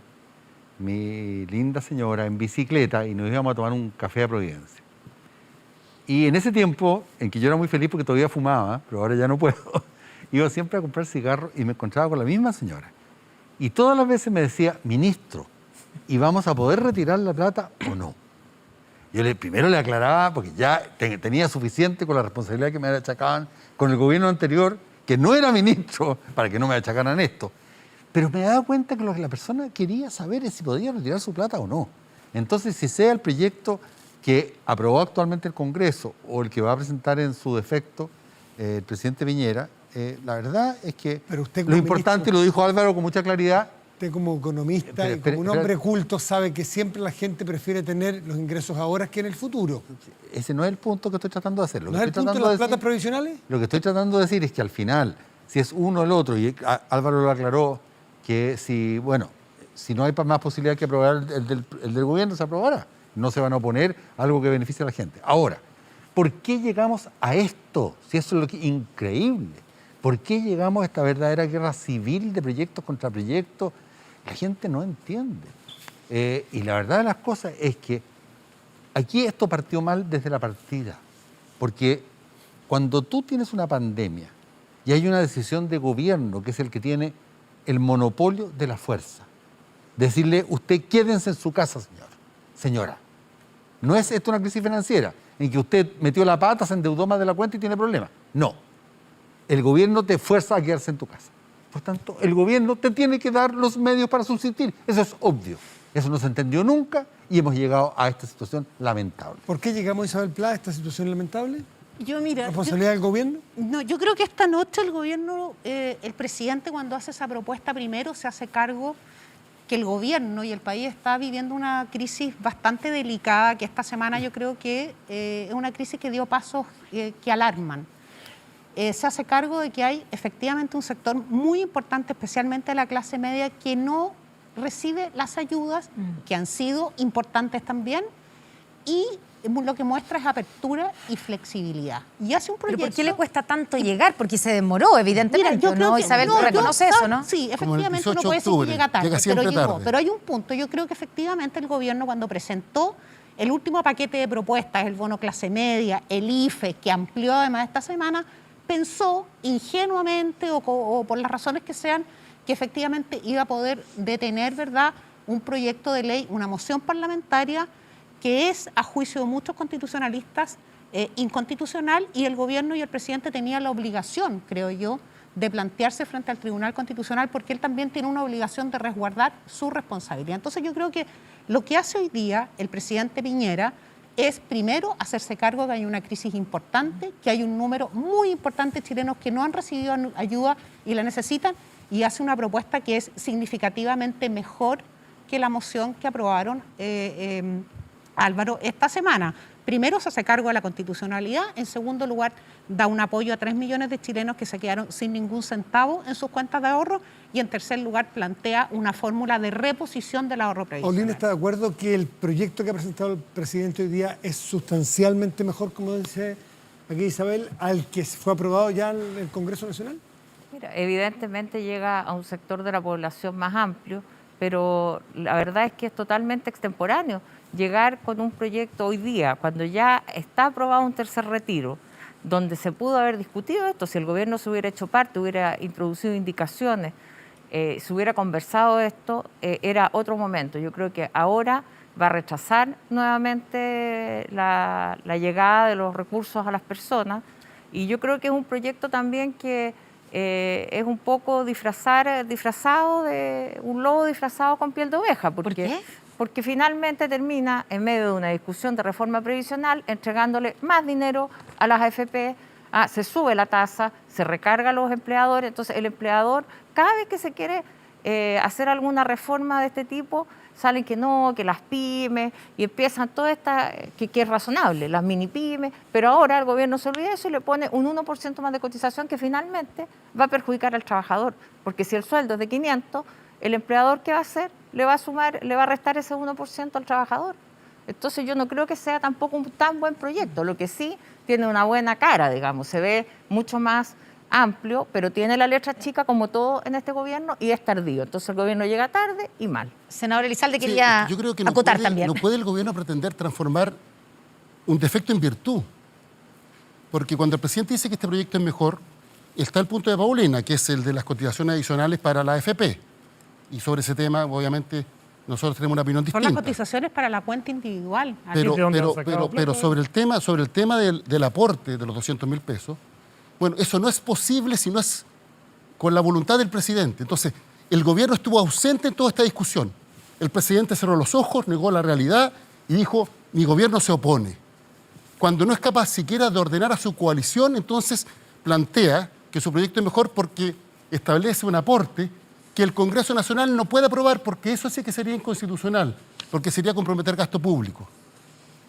mi linda señora en bicicleta y nos íbamos a tomar un café a Providencia. Y en ese tiempo, en que yo era muy feliz porque todavía fumaba, pero ahora ya no puedo, iba siempre a comprar cigarros y me encontraba con la misma señora. Y todas las veces me decía, ministro, ¿Y vamos a poder retirar la plata o no? Yo primero le aclaraba, porque ya tenía suficiente con la responsabilidad que me achacaban con el gobierno anterior, que no era ministro, para que no me achacaran esto. Pero me daba cuenta que lo que la persona quería saber es si podía retirar su plata o no. Entonces, si sea el proyecto que aprobó actualmente el Congreso o el que va a presentar en su defecto el presidente Piñera, la verdad es que Pero usted lo como importante, y lo dijo Álvaro con mucha claridad, Usted como economista y como un hombre culto sabe que siempre la gente prefiere tener los ingresos ahora que en el futuro. ese no es el punto que estoy tratando de hacer. ¿No es el punto de las platas provisionales? Lo que estoy tratando de decir es que al final, si es uno o el otro, y Álvaro lo aclaró, que si no hay más posibilidad que aprobar el del gobierno, se aprobará. No se van a oponer a algo que beneficie a la gente. Ahora, ¿por qué llegamos a esto? Si eso es lo increíble. ¿Por qué llegamos a esta verdadera guerra civil de proyectos contra proyectos? La gente no entiende. Y la verdad de las cosas es que aquí esto partió mal desde la partida. Porque cuando tú tienes una pandemia y hay una decisión de gobierno que es el que tiene el monopolio de la fuerza, decirle, usted quédense en su casa, señora. No es esto una crisis financiera en que usted metió la pata, se endeudó más de la cuenta y tiene problemas. No. El gobierno te fuerza a quedarse en tu casa. Por tanto, el gobierno te tiene que dar los medios para subsistir. Eso es obvio. Eso no se entendió nunca y hemos llegado a esta situación lamentable. ¿Por qué llegamos, Isabel Pla, a esta situación lamentable? Mira, ¿Responsabilidad del gobierno? No, yo creo que esta noche el gobierno, el presidente cuando hace esa propuesta primero se hace cargo que el gobierno y el país está viviendo una crisis bastante delicada, que esta semana yo creo que es una crisis que dio pasos que alarman. Se hace cargo de que hay efectivamente un sector muy importante, especialmente de la clase media, que no recibe las ayudas, que han sido importantes también, y lo que muestra es apertura y flexibilidad. Y hace un proyecto... ¿Pero por qué le cuesta tanto llegar? Porque se demoró, evidentemente. Mira, yo creo ¿no? que, Isabel reconoce eso, ¿no? Sí, Como el efectivamente 18 uno puede decir que octubre, llega tarde, llega siempre pero llegó. tarde. Pero hay un punto, yo creo que efectivamente el gobierno cuando presentó el último paquete de propuestas, el bono clase media, el IFE, que amplió además esta semana, pensó ingenuamente o por las razones que sean, que efectivamente iba a poder detener, ¿verdad?, un proyecto de ley, una moción parlamentaria que es, a juicio de muchos constitucionalistas, inconstitucional, y el gobierno y el presidente tenían la obligación, creo yo, de plantearse frente al Tribunal Constitucional, porque él también tiene una obligación de resguardar su responsabilidad. Entonces yo creo que lo que hace hoy día el presidente Piñera es primero hacerse cargo que hay una crisis importante, que hay un número muy importante de chilenos que no han recibido ayuda y la necesitan, y hace una propuesta que es significativamente mejor que la moción que aprobaron Álvaro esta semana. Primero se hace cargo de la constitucionalidad, en segundo lugar da un apoyo a 3 millones de chilenos que se quedaron sin ningún centavo en sus cuentas de ahorro, y en tercer lugar plantea una fórmula de reposición del ahorro previsional. ¿Paulina está de acuerdo que el proyecto que ha presentado el presidente hoy día es sustancialmente mejor, como dice aquí Isabel, al que fue aprobado ya en el Congreso Nacional? Mira, evidentemente llega a un sector de la población más amplio, pero la verdad es que es totalmente extemporáneo llegar con un proyecto hoy día, cuando ya está aprobado un tercer retiro, donde se pudo haber discutido esto, si el gobierno se hubiera hecho parte, hubiera introducido indicaciones, se hubiera conversado esto, era otro momento. Yo creo que ahora va a rechazar nuevamente la llegada de los recursos a las personas, y yo creo que es un proyecto también que es un poco disfrazado de un lobo disfrazado con piel de oveja. ¿Por qué? Porque finalmente termina en medio de una discusión de reforma previsional entregándole más dinero a las AFP, se sube la tasa, se recarga a los empleadores. Entonces el empleador, cada vez que se quiere hacer alguna reforma de este tipo, salen que no, que las pymes, y empiezan toda esta, que es razonable, las mini pymes, pero ahora el gobierno se olvida de eso y le pone un 1% más de cotización que finalmente va a perjudicar al trabajador, porque si el sueldo es de 500, el empleador, ¿qué va a hacer? Le va a restar ese 1% al trabajador. Entonces yo no creo que sea tampoco un tan buen proyecto, lo que sí tiene una buena cara, digamos, se ve mucho más amplio, pero tiene la letra chica como todo en este gobierno y es tardío. Entonces el gobierno llega tarde y mal. Senador Elizalde quería yo creo que acotar también. No puede el gobierno pretender transformar un defecto en virtud. Porque cuando el presidente dice que este proyecto es mejor, está el punto de Paulina, que es el de las cotizaciones adicionales para la AFP. Y sobre ese tema, obviamente, nosotros tenemos una opinión Son las distinta. cotizaciones para la cuenta individual. Pero, ¿De dónde pero, han sacado pero, pero sobre el tema del aporte de los 200.000 pesos, bueno, eso no es posible si no es con la voluntad del presidente. Entonces, el gobierno estuvo ausente en toda esta discusión. El presidente cerró los ojos, negó la realidad y dijo, mi gobierno se opone. Cuando no es capaz siquiera de ordenar a su coalición, entonces plantea que su proyecto es mejor porque establece un aporte que el Congreso Nacional no puede aprobar, porque eso sí que sería inconstitucional, porque sería comprometer gasto público.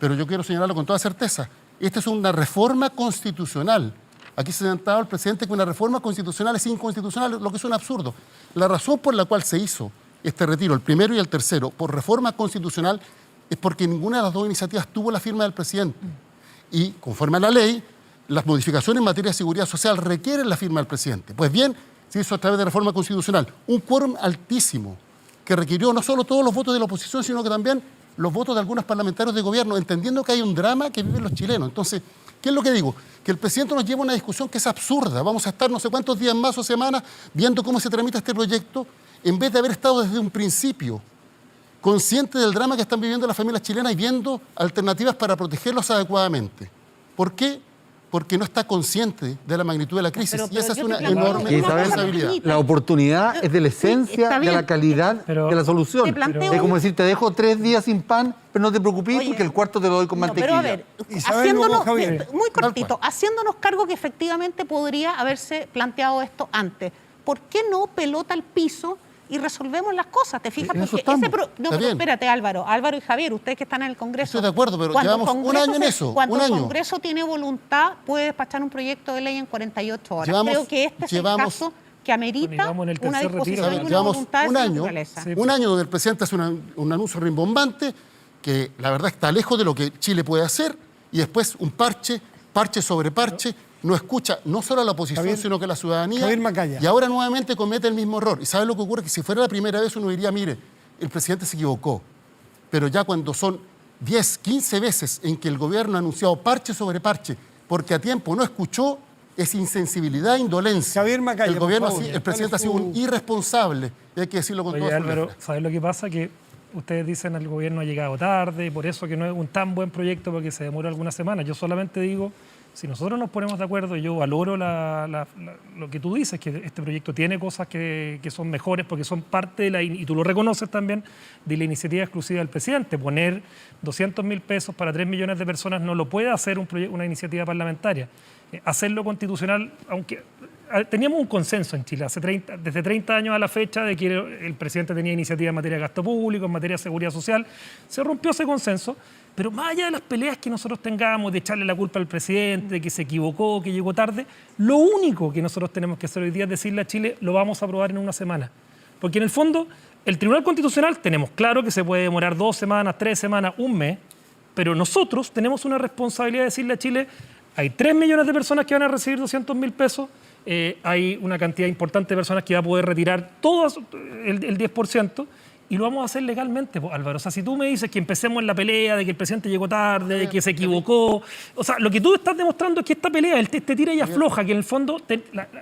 Pero yo quiero señalarlo con toda certeza, esta es una reforma constitucional. Aquí se ha señalado el presidente que una reforma constitucional es inconstitucional, lo que es un absurdo. La razón por la cual se hizo este retiro, el primero y el tercero, por reforma constitucional, es porque ninguna de las dos iniciativas tuvo la firma del presidente. Y, conforme a la ley, las modificaciones en materia de seguridad social requieren la firma del presidente. Pues bien, se hizo a través de reforma constitucional. Un quórum altísimo, que requirió no solo todos los votos de la oposición, sino que también los votos de algunos parlamentarios de gobierno, entendiendo que hay un drama que viven los chilenos. Entonces, ¿qué es lo que digo? Que el presidente nos lleva a una discusión que es absurda. Vamos a estar no sé cuántos días más o semanas viendo cómo se tramita este proyecto, en vez de haber estado desde un principio consciente del drama que están viviendo las familias chilenas y viendo alternativas para protegerlos adecuadamente. ¿Por qué? Porque no está consciente de la magnitud de la crisis. Pero y esa es yo te una planteo enorme Y, Isabel, responsabilidad. la oportunidad es de la esencia está de bien. la calidad Pero- de la solución. Te planteo Es como un- decir, te dejo 3 días sin pan, pero no te preocupes Oye, porque el cuarto te lo doy con no, mantequilla. pero a ver, Isabel, luego haciéndonos, Javier. muy cortito, Tal cual. haciéndonos cargo que efectivamente podría haberse planteado esto antes. ¿Por qué no pelota al piso y resolvemos las cosas? ¿Te fijas? En eso Porque estamos. no, Está pero bien. espérate, Álvaro y Javier, ustedes que están en el Congreso. Estoy de acuerdo, pero cuando el llevamos un Congreso año en eso, Cuando un el año. Congreso tiene voluntad, puede despachar un proyecto de ley en 48 horas. Llevamos- Creo que este es el llevamos- caso que amerita Bueno, y vamos en el una tercer retiro. disposición y una Llevamos voluntad de un esa año, naturaleza. Sí. un año donde el presidente hace un anuncio rimbombante que la verdad está lejos de lo que Chile puede hacer y después un parche sobre parche, no escucha no solo a la oposición, Javier- sino que a la ciudadanía. Javier Macaya. Y ahora nuevamente comete el mismo error. ¿Y sabe lo que ocurre? Que si fuera la primera vez uno diría, mire, el presidente se equivocó. Pero ya cuando son 10, 15 veces en que el gobierno ha anunciado parche sobre parche porque a tiempo no escuchó, es insensibilidad, indolencia. Javier Macaya, el gobierno, por favor, el presidente ha sido ¿cuál un es su- irresponsable, y hay que decirlo con Oye, todas sus Álvaro, letras. ¿sabes lo que pasa? Que ustedes dicen el gobierno ha llegado tarde, por eso que no es un tan buen proyecto porque se demoró algunas semanas. Yo solamente digo, si nosotros nos ponemos de acuerdo, yo valoro lo que tú dices, que este proyecto tiene cosas que son mejores porque son parte de y tú lo reconoces también, de la iniciativa exclusiva del presidente. Poner 200.000 pesos para 3 millones de personas no lo puede hacer una iniciativa parlamentaria. Hacerlo constitucional, aunque teníamos un consenso en Chile desde 30 años a la fecha de que el presidente tenía iniciativa en materia de gasto público, en materia de seguridad social. Se rompió ese consenso, pero más allá de las peleas que nosotros tengamos, de echarle la culpa al presidente, de que se equivocó, que llegó tarde, lo único que nosotros tenemos que hacer hoy día es decirle a Chile, lo vamos a aprobar en una semana. Porque en el fondo, el Tribunal Constitucional tenemos claro que se puede demorar 2 semanas, 3 semanas, un mes, pero nosotros tenemos una responsabilidad de decirle a Chile, hay 3 millones de personas que van a recibir 200.000 pesos, hay una cantidad importante de personas que va a poder retirar todo el 10%, y lo vamos a hacer legalmente, pues, Álvaro. O sea, si tú me dices que empecemos en la pelea de que el presidente llegó tarde, de que se equivocó, o sea, lo que tú estás demostrando es que esta pelea, este tira y afloja, que en el fondo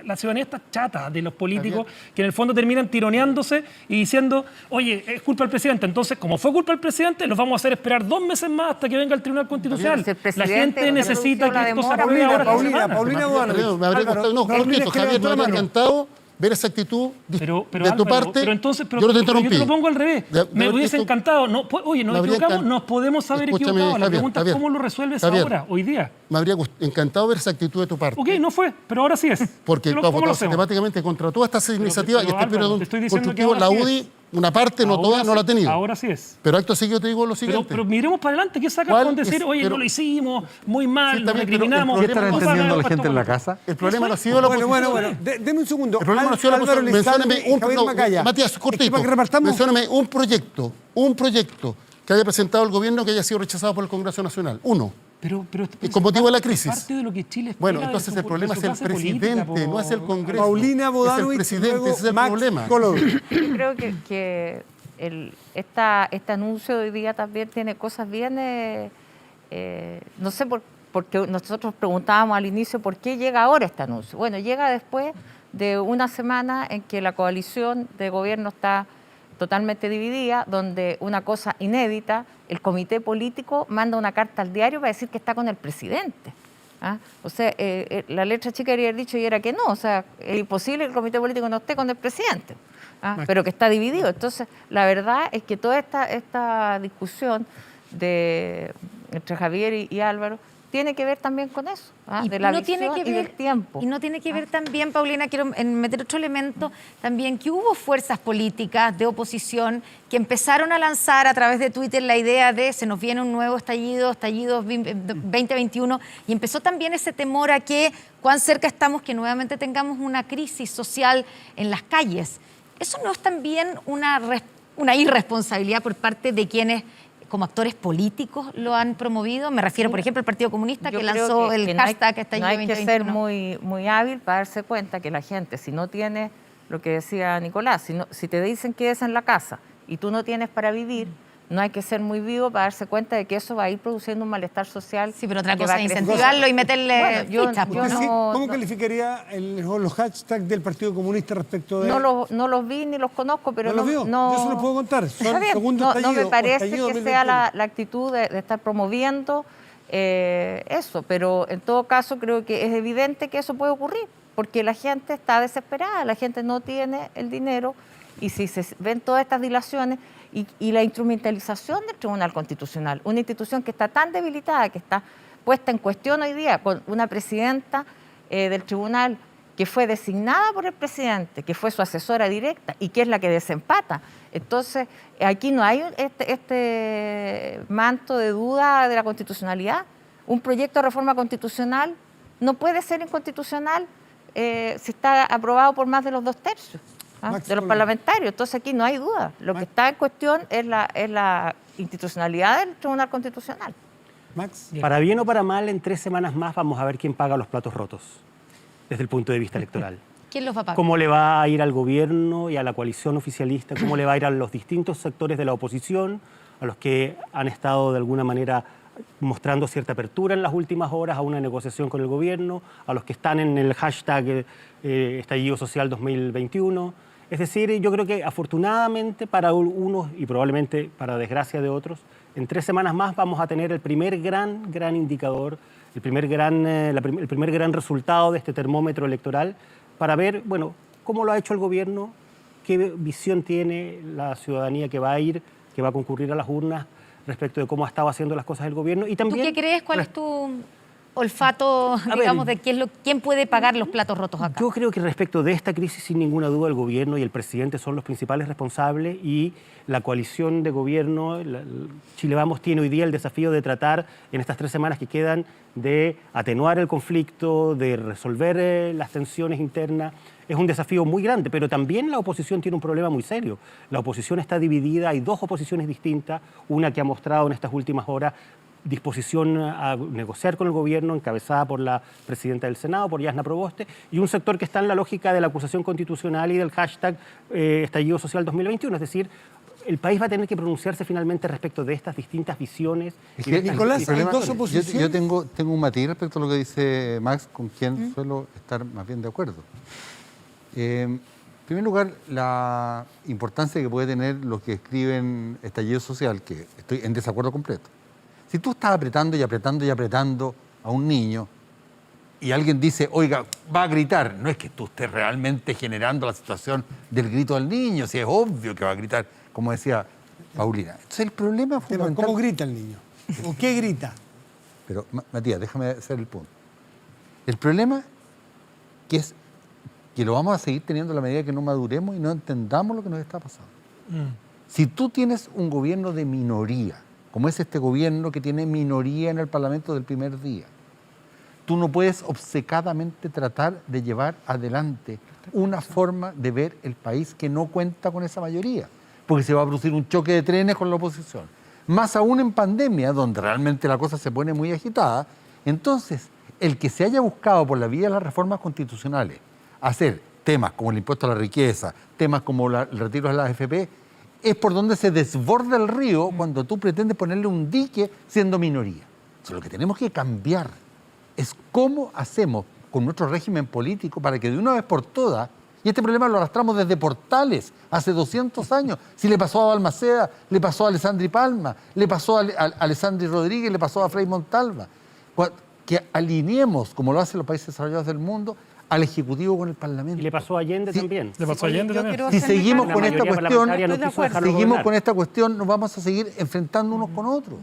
la ciudadanía está chata de los políticos, que en el fondo terminan tironeándose y diciendo, oye, es culpa del presidente. Entonces, como fue culpa del presidente, los vamos a hacer esperar 2 meses más hasta que venga el Tribunal Constitucional. Si el La presidente gente no necesita anunció la que esto se demora, apruebe ahora. esta semana. Paulina Bodanovich. Me habría Álvaro, gustado, no, Paulina, cortito, es que Javier, levantó me la habría mano. encantado ver esa actitud Pero de tu Álvaro, parte. pero entonces, yo no te pero interrumpí. yo te lo pongo al revés. Me hubiese esto- encantado. No, oye, nos me habría equivocamos, encan- nos podemos haber Escúchame, equivocado. La Javier, pregunta Javier. es cómo lo resuelves Javier. ahora, hoy día. Me habría encantado ver esa actitud de tu parte. Ok, no fue, pero ahora sí es. Porque tú ¿Cómo has lo votado hacemos? sistemáticamente contra todas estas iniciativas y pero, este Álvaro, periodo te estoy diciendo que constructivo, la ahora sí UDI, es. una parte, no Ahora toda, no la ha sí, tenido. Ahora sí es. Pero acto seguido te digo lo siguiente. Pero miremos para adelante. ¿Qué sacas ¿Cuál con decir, es? oye, Pero- no lo hicimos, muy mal, Sí, nos está bien, pero el recriminamos? ¿Qué problema estará no es- entendiendo la gente en la casa? El problema no ha sido la Bueno, oposición. deme un segundo. El problema no ha sido la Álvaro oposición. Lizalde Mencióname y Javier no, Macaya. Matías, Es que cortito. para que repartamos. Mencióname un proyecto que haya presentado el gobierno que haya sido rechazado por el Congreso Nacional. Uno. Pero, Y con motivo de la crisis. Parte de lo que Chile espera Bueno, de entonces su- el problema de es su el clase política, presidente, no es el Congreso. Paulina es el Bodanovich, presidente, luego ese es el Max problema. Colodro. Yo creo que este anuncio de hoy día también tiene cosas bien, no sé, porque nosotros preguntábamos al inicio por qué llega ahora este anuncio. Bueno, llega después de una semana en que la coalición de gobierno está totalmente dividida, donde una cosa inédita, el comité político manda una carta al diario para decir que está con el presidente. ¿Ah? O sea, la letra chica quería haber dicho y era que no, o sea, es imposible que el comité político no esté con el presidente, ¿ah? Pero que está dividido. Entonces, la verdad es que toda esta discusión entre Javier y Álvaro tiene que ver también con eso, ¿ah? De la visión y del tiempo. Y no tiene que ver también, Paulina, quiero meter otro elemento también, que hubo fuerzas políticas de oposición que empezaron a lanzar a través de Twitter la idea de se nos viene un nuevo estallido 2021, y empezó también ese temor a que cuán cerca estamos que nuevamente tengamos una crisis social en las calles. ¿Eso no es también una irresponsabilidad por parte de quienes como actores políticos lo han promovido? Me refiero, por ejemplo, al Partido Comunista, que lanzó el hashtag estallido 2021. No hay que ser muy hábil para darse cuenta que la gente, si no tiene, lo que decía Nicolás, si te dicen que es en la casa y tú no tienes para vivir, no hay que ser muy vivo para darse cuenta de que eso va a ir produciendo un malestar social. Sí, pero otra cosa es incentivarlo y meterle fichas. ¿Cómo calificaría los hashtags del Partido Comunista respecto de...? No los vi ni los conozco, pero ¿No los vio? Yo se los puedo contar. No me parece que sea la actitud de estar promoviendo eso, pero en todo caso creo que es evidente que eso puede ocurrir, porque la gente está desesperada, la gente no tiene el dinero, y si se ven todas estas dilaciones y la instrumentalización del Tribunal Constitucional, una institución que está tan debilitada, que está puesta en cuestión hoy día, con una presidenta del tribunal que fue designada por el presidente, que fue su asesora directa y que es la que desempata. Entonces, aquí no hay este manto de duda de la constitucionalidad. Un proyecto de reforma constitucional no puede ser inconstitucional si está aprobado por más de los 2/3 de los parlamentarios. Entonces, aquí no hay duda. Lo que está en cuestión es la institucionalidad del Tribunal Constitucional. Max. Para bien o para mal, en 3 semanas más vamos a ver quién paga los platos rotos desde el punto de vista electoral. ¿Quién los va a pagar? ¿Cómo le va a ir al gobierno y a la coalición oficialista? ¿Cómo le va a ir a los distintos sectores de la oposición, a los que han estado de alguna manera mostrando cierta apertura en las últimas horas a una negociación con el gobierno, a los que están en el hashtag estallido social 2021? Es decir, yo creo que afortunadamente para unos y probablemente para desgracia de otros, en 3 semanas más vamos a tener el primer gran indicador, el primer gran resultado de este termómetro electoral para ver, bueno, cómo lo ha hecho el gobierno, qué visión tiene la ciudadanía que va a concurrir a las urnas respecto de cómo ha estado haciendo las cosas el gobierno. Y también, ¿tú qué crees? ¿Cuál es tu olfato, digamos, de quién puede pagar los platos rotos acá? Yo creo que respecto de esta crisis, sin ninguna duda, el gobierno y el presidente son los principales responsables, y la coalición de gobierno, Chile Vamos, tiene hoy día el desafío de tratar en estas 3 semanas que quedan de atenuar el conflicto, de resolver las tensiones internas. Es un desafío muy grande, pero también la oposición tiene un problema muy serio. La oposición está dividida, hay 2 oposiciones distintas, una que ha mostrado en estas últimas horas disposición a negociar con el gobierno, encabezada por la presidenta del Senado, por Yasna Proboste, y un sector que está en la lógica de la acusación constitucional y del hashtag estallido social 2021. Es decir, el país va a tener que pronunciarse finalmente respecto de estas distintas visiones. Nicolás, hay 2 oposiciones. Yo tengo un matiz respecto a lo que dice Max, con quien suelo estar más bien de acuerdo. En primer lugar, la importancia que puede tener los que escriben estallido social, que estoy en desacuerdo completo. Si tú estás apretando y apretando y apretando a un niño y alguien dice, oiga, va a gritar, no es que tú estés realmente generando la situación del grito del niño, si es obvio que va a gritar, como decía Paulina. Entonces el problema fundamental... ¿Cómo grita el niño? ¿O qué grita? Pero, Matías, déjame hacer el punto. El problema es que lo vamos a seguir teniendo a la medida que no maduremos y no entendamos lo que nos está pasando. Si tú tienes un gobierno de minoría, como es este gobierno que tiene minoría en el Parlamento del primer día, tú no puedes obcecadamente tratar de llevar adelante una forma de ver el país que no cuenta con esa mayoría, porque se va a producir un choque de trenes con la oposición. Más aún en pandemia, donde realmente la cosa se pone muy agitada. Entonces, el que se haya buscado por la vía de las reformas constitucionales hacer temas como el impuesto a la riqueza, temas como el retiro de las AFP, es por donde se desborda el río cuando tú pretendes ponerle un dique siendo minoría. Entonces, lo que tenemos que cambiar es cómo hacemos con nuestro régimen político para que de una vez por todas Y este problema lo arrastramos desde Portales, hace 200 años. Si le pasó a Balmaceda, le pasó a Alessandri Palma, le pasó a Alessandri Rodríguez, le pasó a Frei Montalva. Que alineemos, como lo hacen los países desarrollados del mundo, al Ejecutivo con el Parlamento. Y le pasó a Allende también. Le pasó a Allende también. Si seguimos con esta cuestión, seguimos con esta cuestión, nos vamos a seguir enfrentando unos con otros.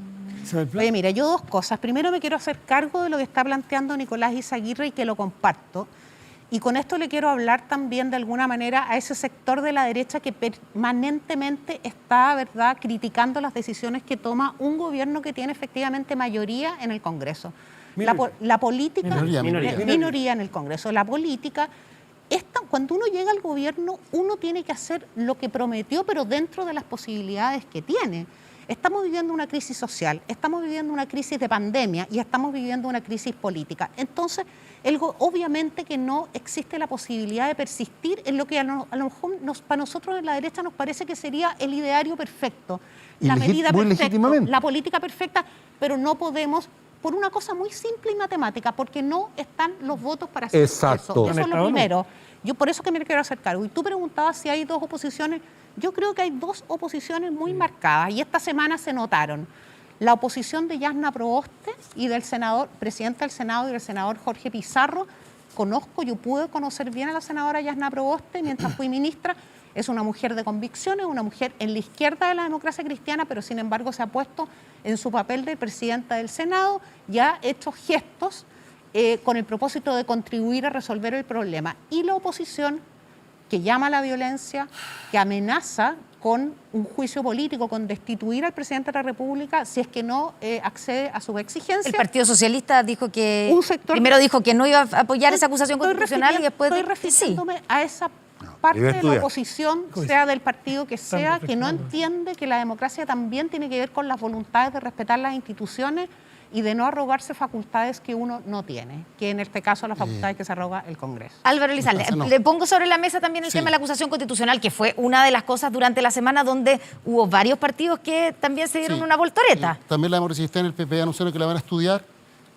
Oye, mira, yo dos cosas. Primero me quiero hacer cargo de lo que está planteando Nicolás Izaguirre y que lo comparto. Y con esto le quiero hablar también de alguna manera a ese sector de la derecha que permanentemente está, ¿verdad?, criticando las decisiones que toma un gobierno que tiene efectivamente mayoría en el Congreso. La política... Minoría en el Congreso. La política... Cuando uno llega al gobierno, uno tiene que hacer lo que prometió, pero dentro de las posibilidades que tiene. Estamos viviendo una crisis social, estamos viviendo una crisis de pandemia y estamos viviendo una crisis política. Entonces, obviamente que no existe la posibilidad de persistir en lo que a lo mejor para nosotros en la derecha nos parece que sería el ideario perfecto, la medida perfecta, la política perfecta, pero no podemos, por una cosa muy simple y matemática, porque no están los votos para hacer eso. Eso es lo primero. Yo por eso que me quiero hacer cargo. Y tú preguntabas si hay dos oposiciones. Yo creo que hay dos oposiciones muy marcadas y esta semana se notaron. La oposición de Yasna Proboste y del presidente del Senado y del senador Jorge Pizarro. Yo pude conocer bien a la senadora Yasna Proboste mientras fui ministra. Es una mujer de convicciones, una mujer en la izquierda de la democracia cristiana, pero sin embargo se ha puesto en su papel de presidenta del Senado y ha hecho gestos con el propósito de contribuir a resolver el problema. Y la oposición que llama a la violencia, que amenaza con un juicio político, con destituir al presidente de la República si es que no accede a sus exigencias. El Partido Socialista dijo que primero dijo que no iba a apoyar esa acusación constitucional y después estoy refiriéndome a esa parte de la oposición, sea del partido que sea, que no entiende que la democracia también tiene que ver con las voluntades de respetar las instituciones y de no arrogarse facultades que uno no tiene, que en este caso las facultades que se arroga el Congreso. Álvaro Elizalde, le pongo sobre la mesa también el tema de la acusación constitucional, que fue una de las cosas durante la semana donde hubo varios partidos que también se dieron una voltoreta. También la democracia cristiana en el PP anunciaron que la van a estudiar.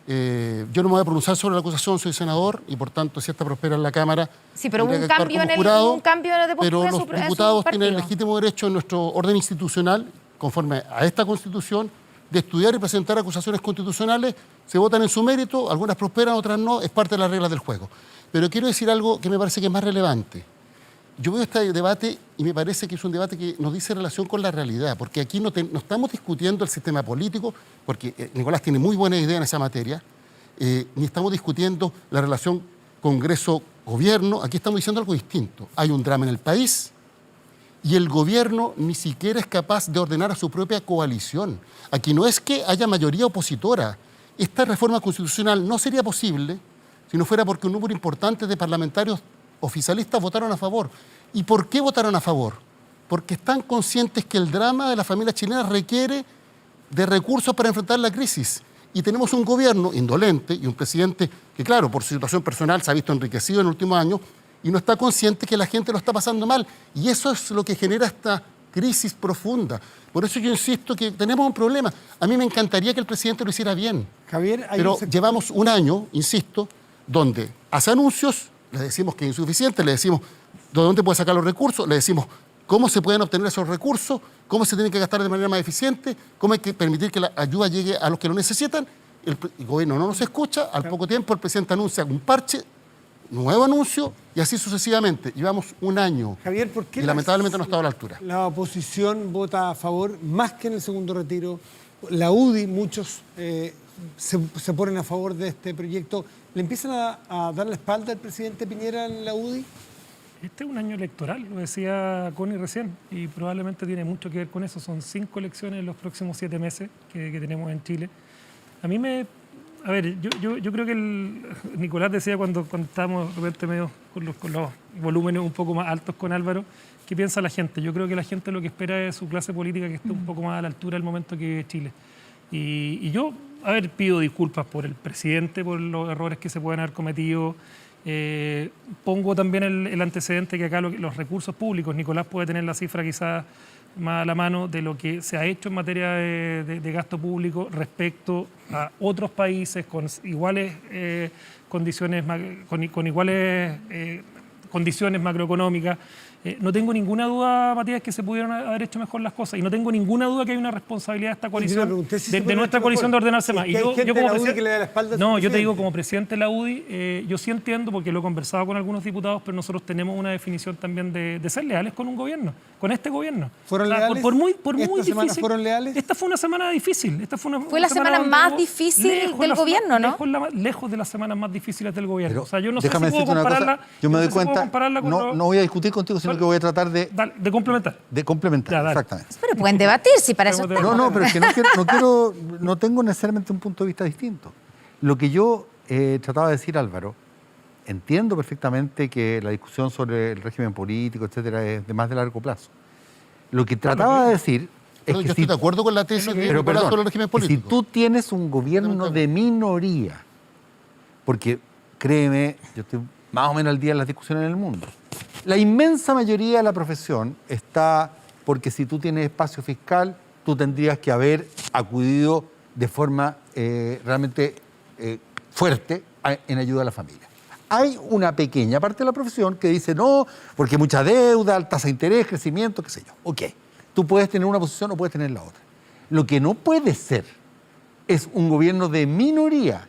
Yo no me voy a pronunciar sobre la acusación, soy senador y por tanto si esta prospera en la Cámara... Sí, pero hubo un cambio de postura pero los diputados tienen el legítimo derecho en nuestro orden institucional, conforme a esta Constitución, de estudiar y presentar acusaciones constitucionales, se votan en su mérito, algunas prosperan, otras no, es parte de las reglas del juego. Pero quiero decir algo que me parece que es más relevante. Yo veo este debate y me parece que es un debate que nos dice relación con la realidad, porque aquí no estamos discutiendo el sistema político, porque Nicolás tiene muy buena idea en esa materia, ni estamos discutiendo la relación Congreso-Gobierno, aquí estamos diciendo algo distinto. Hay un drama en el país, y el gobierno ni siquiera es capaz de ordenar a su propia coalición. Aquí no es que haya mayoría opositora. Esta reforma constitucional no sería posible si no fuera porque un número importante de parlamentarios oficialistas votaron a favor. ¿Y por qué votaron a favor? Porque están conscientes que el drama de la familia chilena requiere de recursos para enfrentar la crisis. Y tenemos un gobierno indolente y un presidente que, claro, por su situación personal se ha visto enriquecido en el último año, y no está consciente que la gente lo está pasando mal. Y eso es lo que genera esta crisis profunda. Por eso yo insisto que tenemos un problema. A mí me encantaría que el presidente lo hiciera bien. Javier, pero llevamos un año, insisto, donde hace anuncios, le decimos que es insuficiente, le decimos de dónde puede sacar los recursos, le decimos cómo se pueden obtener esos recursos, cómo se tienen que gastar de manera más eficiente, cómo hay que permitir que la ayuda llegue a los que lo necesitan. El gobierno no nos escucha, al poco tiempo el presidente anuncia un parche, nuevo anuncio y así sucesivamente. Llevamos un año. Javier, ¿por qué y lamentablemente no ha estado a la altura? La oposición vota a favor más que en el segundo retiro. La UDI, muchos se ponen a favor de este proyecto. ¿Le empiezan a dar la espalda al presidente Piñera en la UDI? Este es un año electoral, lo decía Connie recién, y probablemente tiene mucho que ver con eso. Son 5 elecciones en los próximos 7 meses que tenemos en Chile. A ver, yo creo que Nicolás decía cuando estábamos de repente medio con los volúmenes un poco más altos con Álvaro, ¿qué piensa la gente? Yo creo que la gente lo que espera es su clase política que esté un poco más a la altura del momento que vive Chile. Y yo, pido disculpas por el presidente, por los errores que se pueden haber cometido. Pongo también el antecedente que acá los recursos públicos, Nicolás puede tener la cifra quizás más a la mano de lo que se ha hecho en materia de gasto público respecto a otros países con iguales condiciones, con iguales condiciones macroeconómicas. No tengo ninguna duda, Matías, que se pudieron haber hecho mejor las cosas. Y no tengo ninguna duda que hay una responsabilidad de esta coalición, de nuestra coalición de ordenarse más. Y yo como presidente que le da la espalda. No, yo te digo, como presidente de la UDI, yo sí entiendo, porque lo he conversado con algunos diputados, pero nosotros tenemos una definición también de ser leales con un gobierno, con este gobierno. ¿Fueron leales? Por muy ¿Esta difícil. semana fueron leales? Esta fue una semana difícil. Fue la semana más difícil del gobierno, ¿no? Lejos de las semanas más difíciles del gobierno. Pero o sea, yo no sé si déjame puedo decirte una compararla. cosa. Yo me doy no sé si puedo cuenta, compararla con no voy a discutir contigo, sino que voy a tratar de complementar. complementar. Ya, dale. Exactamente. Pero pueden debatir si para eso estamos. No, pero es que no tengo necesariamente un punto de vista distinto. Lo que yo trataba de decir, Álvaro, entiendo perfectamente que la discusión sobre el régimen político, etcétera, es de más de largo plazo. Lo que trataba de decir es Yo que estoy de acuerdo con la tesis de Nicolás sobre el régimen político. si tú tienes un gobierno de minoría, porque créeme, yo estoy más o menos al día en las discusiones en el mundo, la inmensa mayoría de la profesión está porque si tú tienes espacio fiscal, tú tendrías que haber acudido de forma realmente fuerte en ayuda a la familia. Hay una pequeña parte de la profesión que dice no, porque mucha deuda, tasa de interés, crecimiento, qué sé yo. Ok, tú puedes tener una posición o puedes tener la otra. Lo que no puede ser es un gobierno de minoría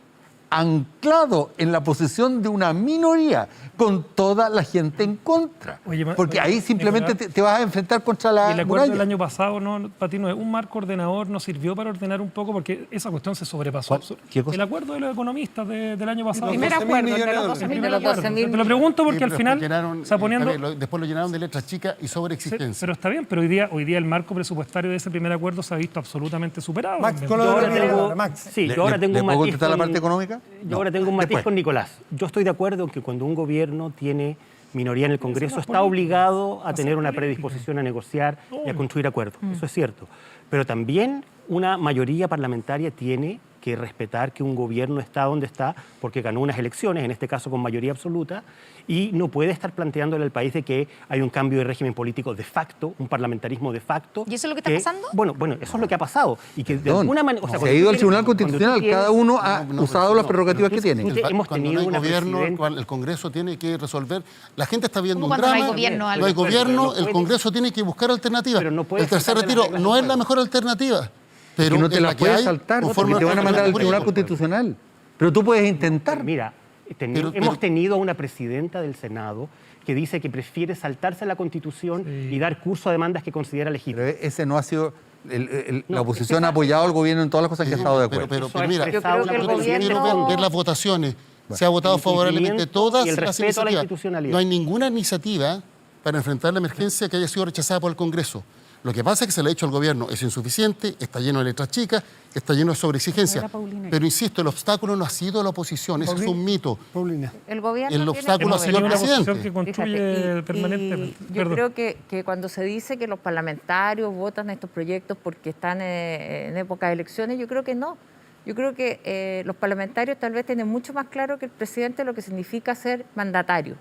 anclado en la posición de una minoría con toda la gente en contra. Porque ahí simplemente te vas a enfrentar contra la el acuerdo muralla. del año pasado, para ti no es un marco ordenador, nos sirvió para ordenar un poco porque esa cuestión se sobrepasó. ¿Qué cosa? El acuerdo de los economistas del año pasado. primer 12.000 acuerdo, millones de los de 12.000 El de los acuerdo. 12.000 Te lo pregunto porque Sí, al pero final llenaron, está poniendo... después lo llenaron de letras chicas y sobreexistencia. Pero está bien, pero hoy día el marco presupuestario de ese primer acuerdo se ha visto absolutamente superado. Max, también. con lo Yo de ahora la tengo- minoría, Max. Sí, yo ahora tengo ¿Le un puedo matiz contestar la con- parte económica? Yo ahora tengo un matiz Después. con Nicolás. Yo estoy de acuerdo en que cuando un gobierno tiene minoría en el Congreso está obligado a tener una predisposición a negociar y a construir acuerdos. Eso es cierto. Pero también una mayoría parlamentaria tiene que respetar que un gobierno está donde está porque ganó unas elecciones, en este caso con mayoría absoluta, y no puede estar planteándole al país de que hay un cambio de régimen político de facto, un parlamentarismo de facto. ¿Y eso es lo que está pasando? Bueno, eso es lo que ha pasado. Y que de Perdón, alguna manera... se ha ido al Tribunal Constitucional, cada uno ha usado las prerrogativas que tiene. Hemos Cuando tenido no hay una gobierno, presidenta- el Congreso tiene que resolver. La gente está viendo ¿Cómo un cuando no drama. hay gobierno, no Álvaro? hay gobierno, Pero no el puedes- Congreso tiene que buscar alternativas. Pero no puedes El tercer saltarte las retiro reglas no del es la juego. mejor alternativa. Pero Que no te es la la que puedes hay, saltar, conforme porque te van a mandar al político. Tribunal Constitucional. Pero tú puedes intentar. Mira, Pero- hemos tenido a una presidenta del Senado que dice que prefiere saltarse la Constitución y dar curso a demandas que considera Pero legítimas. ese no ha sido... la No, oposición esa- ha apoyado al gobierno en todas las cosas que ha estado de acuerdo. Pero Eso ha mira, expresado Yo creo que el yo quiero gobierno- ver las votaciones. Se ha votado El favorablemente cumplimiento todas y el las respeto a la iniciativas. institucionalidad. No hay ninguna iniciativa para enfrentar la emergencia que haya sido rechazada por el Congreso. Lo que pasa es que se le ha hecho al gobierno, es insuficiente, está lleno de letras chicas, está lleno de sobreexigencia. Era Paulina. Pero insisto, el obstáculo no ha sido la oposición, ese es un mito. Paulina. El gobierno El tiene obstáculo que ha sido el una presidente. posición que construye Fíjate, permanentemente. y yo Perdón. creo que cuando se dice que los parlamentarios votan estos proyectos porque están en época de elecciones, yo creo que no. Yo creo que los parlamentarios tal vez tienen mucho más claro que el presidente lo que significa ser mandatario.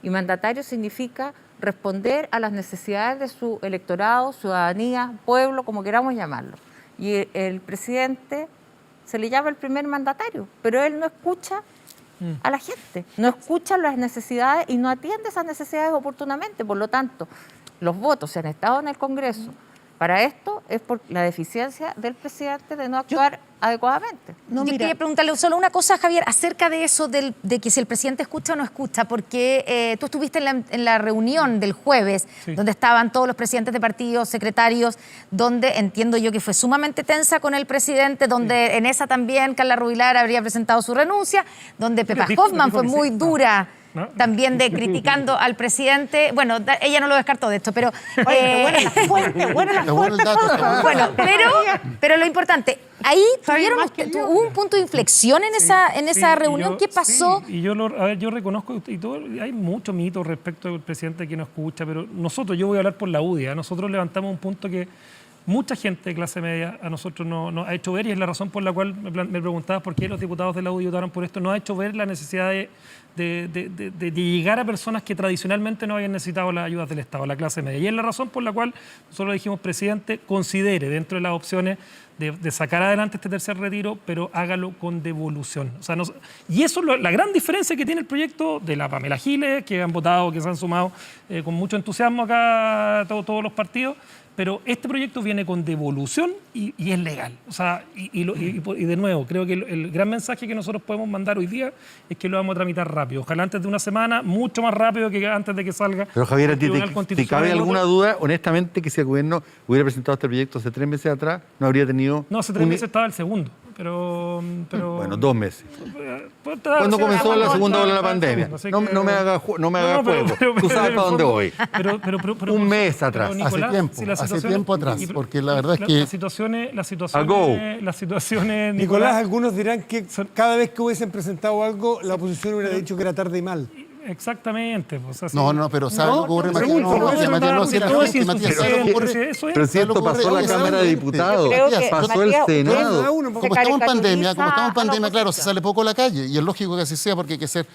Y mandatario significa responder a las necesidades de su electorado, ciudadanía, pueblo, como queramos llamarlo. Y el presidente se le llama el primer mandatario, pero él no escucha a la gente, no escucha las necesidades y no atiende esas necesidades oportunamente. Por lo tanto, los votos se han estado en el Congreso. Para esto es por la deficiencia del presidente de no actuar adecuadamente. No, Yo mira, quería preguntarle solo una cosa, Javier, acerca de eso de que si el presidente escucha o no escucha, porque tú estuviste en la reunión del jueves, Sí. donde estaban todos los presidentes de partidos, secretarios, donde entiendo yo que fue sumamente tensa con el presidente, donde en esa también Carla Rubilar habría presentado su renuncia, donde Pepa dijo- Hoffman dijo fue que sí. muy dura. ¿No? También criticando al presidente. Bueno, ella no lo descartó de esto, pero... buena la fuente, buena la Está bueno el fuente. dato, está bueno. Bueno, pero lo importante, ahí tuvieron más que yo. hubo un punto de inflexión en esa Sí, reunión. y ¿Qué pasó? Sí, y yo, yo reconozco, y todo, hay muchos mitos respecto del presidente que no escucha, pero nosotros, yo voy a hablar por la UDI, nosotros levantamos un punto que mucha gente de clase media a nosotros nos ha hecho ver, y es la razón por la cual me preguntabas por qué los diputados de la UDI votaron por esto, nos ha hecho ver la necesidad de llegar a personas que tradicionalmente no habían necesitado las ayudas del Estado, la clase media. Y es la razón por la cual nosotros dijimos, presidente, considere dentro de las opciones de sacar adelante este tercer retiro, pero hágalo con devolución. O sea, y eso es la gran diferencia que tiene el proyecto de la Pamela Giles, que han votado, que se han sumado con mucho entusiasmo acá todos los partidos. Pero este proyecto viene con devolución y es legal. O sea, y de nuevo, creo que el gran mensaje que nosotros podemos mandar hoy día es que lo vamos a tramitar rápido. Ojalá antes de una semana, mucho más rápido que antes de que salga. Pero Javier, ¿a ti el Tribunal te Constitucional cabe en alguna otro- duda, honestamente, que si el gobierno hubiera presentado este proyecto hace 3 meses atrás, no habría tenido... No, hace 3 meses estaba el segundo. Pero Bueno, 2 meses. pues, Cuando comenzó la segunda ola de la pandemia. Así No, que- no me haga juego. pero- Tú sabes en para el dónde fondo- voy. pero- Un mes atrás. pero, Hace Nicolás, tiempo, si la hace situación- tiempo atrás, porque la verdad es que- Las situaciones, Ago. Nicolás, algunos dirán que cada vez que hubiesen presentado algo, la oposición hubiera dicho que era tarde y mal. Exactamente. Pues, así- No, pero ¿sabe lo que ocurre, pero Matías? pregunto, No, eso Matías, no no, da- si la todo es gente, Matías, ¿sabe lo que ocurre? eso es. Pero si ¿Sabe lo esto que ocurre? pasó a la Oye, Cámara de ¿sabe? Diputados, Yo creo que pasó el Matías, Senado. uno, Como estamos en pandemia, caricaturiza claro, a la se sale poco a la calle y es lógico que así sea porque hay que ser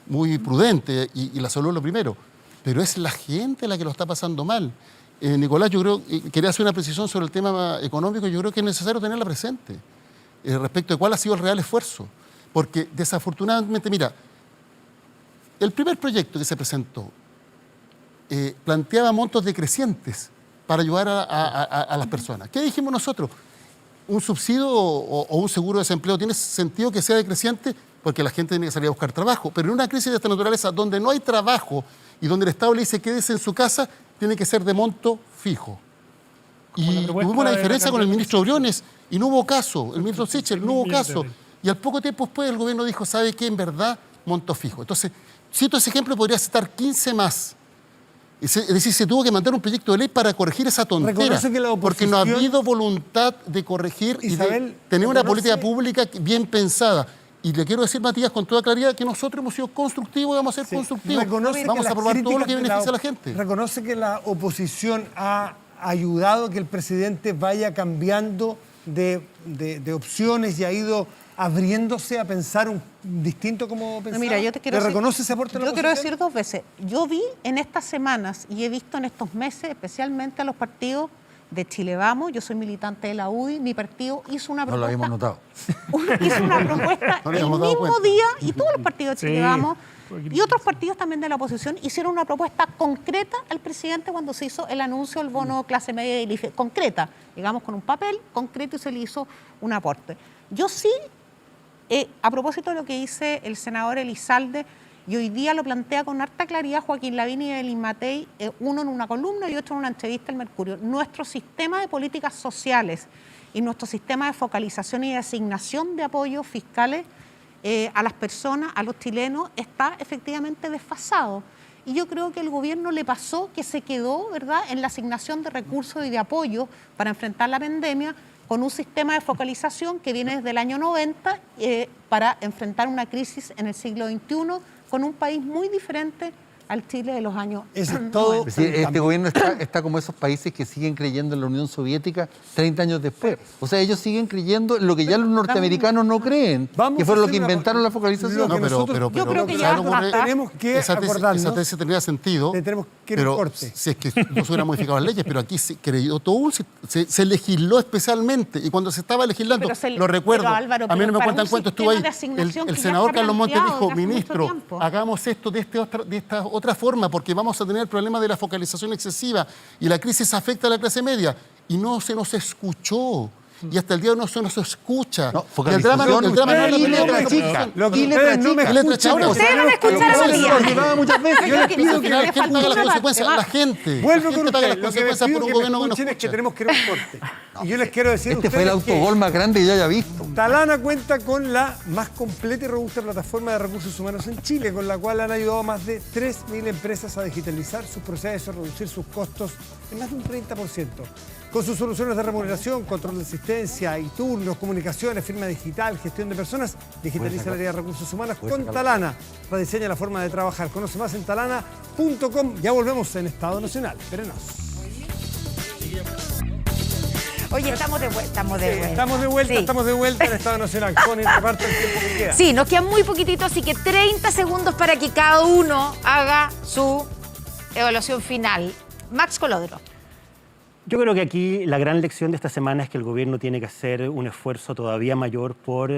muy prudente y la salud es lo primero. Pero es la gente la que lo está pasando mal. Nicolás, yo creo, quería hacer una precisión sobre el tema económico, yo creo que es necesario tenerla presente respecto de cuál ha sido el real esfuerzo. Porque desafortunadamente, mira, el primer proyecto que se presentó planteaba montos decrecientes para ayudar a las personas. ¿Qué dijimos nosotros? Un subsidio o un seguro de desempleo tiene sentido que sea decreciente porque la gente tiene que salir a buscar trabajo. Pero en una crisis de esta naturaleza, donde no hay trabajo y donde el Estado le dice quédese en su casa, tiene que ser de monto fijo. Como la Y propuesta tuvimos una de la diferencia con el candidata ministro Briones y no hubo caso. El ministro Sichel no hubo Millones caso. de pesos. Y al poco tiempo después el gobierno dijo, ¿sabe qué? En verdad, monto fijo. Entonces, cito ese ejemplo, podría citar 15 más. Es decir, se tuvo que mandar un proyecto de ley para corregir esa tontera. Reconoce que la Porque no ha oposición- habido voluntad de corregir y de Isabel, tener una reconoce- política pública bien pensada. Y le quiero decir, Matías, con toda claridad, que nosotros hemos sido constructivos y vamos a ser Sí. constructivos. Reconoce Vamos que a aprobar las todo lo que críticas de beneficia a la gente. Reconoce que la oposición ha ayudado a que el presidente vaya cambiando de opciones y ha ido abriéndose a pensar distinto como pensaba. Mira, yo te quiero ¿Le decir- reconoce ese aporte de la Yo quiero oposición? decir 2 veces. Yo vi en estas semanas y he visto en estos meses, especialmente a los partidos de Chile Vamos, yo soy militante de la UDI, mi partido hizo una No lo propuesta. habíamos notado. Hizo una propuesta No el le habíamos dado mismo cuenta. día y todos los partidos de Chile Sí. Vamos y otros partidos también de la oposición hicieron una propuesta concreta al presidente cuando se hizo el anuncio del bono clase media y el IFE. Concreta, digamos con un papel concreto y se le hizo un aporte. Yo sí, a propósito de lo que dice el senador Elizalde, y hoy día lo plantea con harta claridad Joaquín Lavín y Elin Matei, uno en una columna y otro en una entrevista al Mercurio. Nuestro sistema de políticas sociales y nuestro sistema de focalización y de asignación de apoyos fiscales a las personas, a los chilenos, está efectivamente desfasado. Y yo creo que el gobierno le pasó que se quedó, ¿verdad?, en la asignación de recursos y de apoyo para enfrentar la pandemia con un sistema de focalización que viene desde el año 90 para enfrentar una crisis en el siglo XXI con un país muy diferente al Chile de los años Eso es todo. Es decir, este gobierno está como esos países que siguen creyendo en la Unión Soviética 30 años después. O sea, ellos siguen creyendo en lo que ya los norteamericanos no creen, Vamos que a fueron los hacer que una- inventaron la lo focalización. que nosotros- Yo creo que ¿sabe ya lo que ocurre? tenemos que esa acordarnos. tesis tendría sentido, Le tenemos que ir a pero corte. si es que no se hubieran modificado las leyes, pero aquí se creyó todo, se legisló especialmente, y cuando se estaba legislando, Pero lo recuerdo, pero, Álvaro, a mí no me para cuentan un cuánto estuvo sistema ahí, de asignación el que ya senador está Carlos Montes planteado dijo, desde hace mucho ministro, tiempo. hagamos esto de esta otra forma, porque vamos a tener el problema de la focalización excesiva, y la crisis afecta a la clase media, y no se nos escuchó. Y hasta el día de hoy no se nos escucha. No, Y el drama no es focalización, la y letra oposición. chica. Lo que Y letra ustedes no me chica. Letra escuchan, chica. Ustedes no me escucharon Eso hoy día. nos llevaba muchas veces. Yo les pido Al que final, le ¿quién paga las faltó una consecuencias? parte. La gente. Vuelvo La con gente paga las ustedes. Lo que les consecuencias pido por un que me gobierno que no escuchen es que escucha. tenemos que ir a un corte. Y yo les quiero decir a Este fue el ustedes que autogol más grande que yo haya visto. Talana cuenta con la más completa y robusta plataforma de recursos humanos en Chile, con la cual han ayudado a más de 3.000 empresas a digitalizar sus procesos, reducir sus costos en más de un 30%. Con sus soluciones de remuneración, control de asistencia y turnos, comunicaciones, firma digital, gestión de personas, digitaliza el área de recursos humanos con Talana. Rediseña la forma de trabajar. Conoce más en talana.com. Ya volvemos en Estado Nacional. Espérenos. Oye, estamos de vuelta, Sí. Estamos de vuelta en Estado Nacional. Con el reparto del tiempo que queda. Sí, nos queda muy poquitito, así que 30 segundos para que cada uno haga su evaluación final. Max Colodro. Yo creo que aquí la gran lección de esta semana es que el gobierno tiene que hacer un esfuerzo todavía mayor por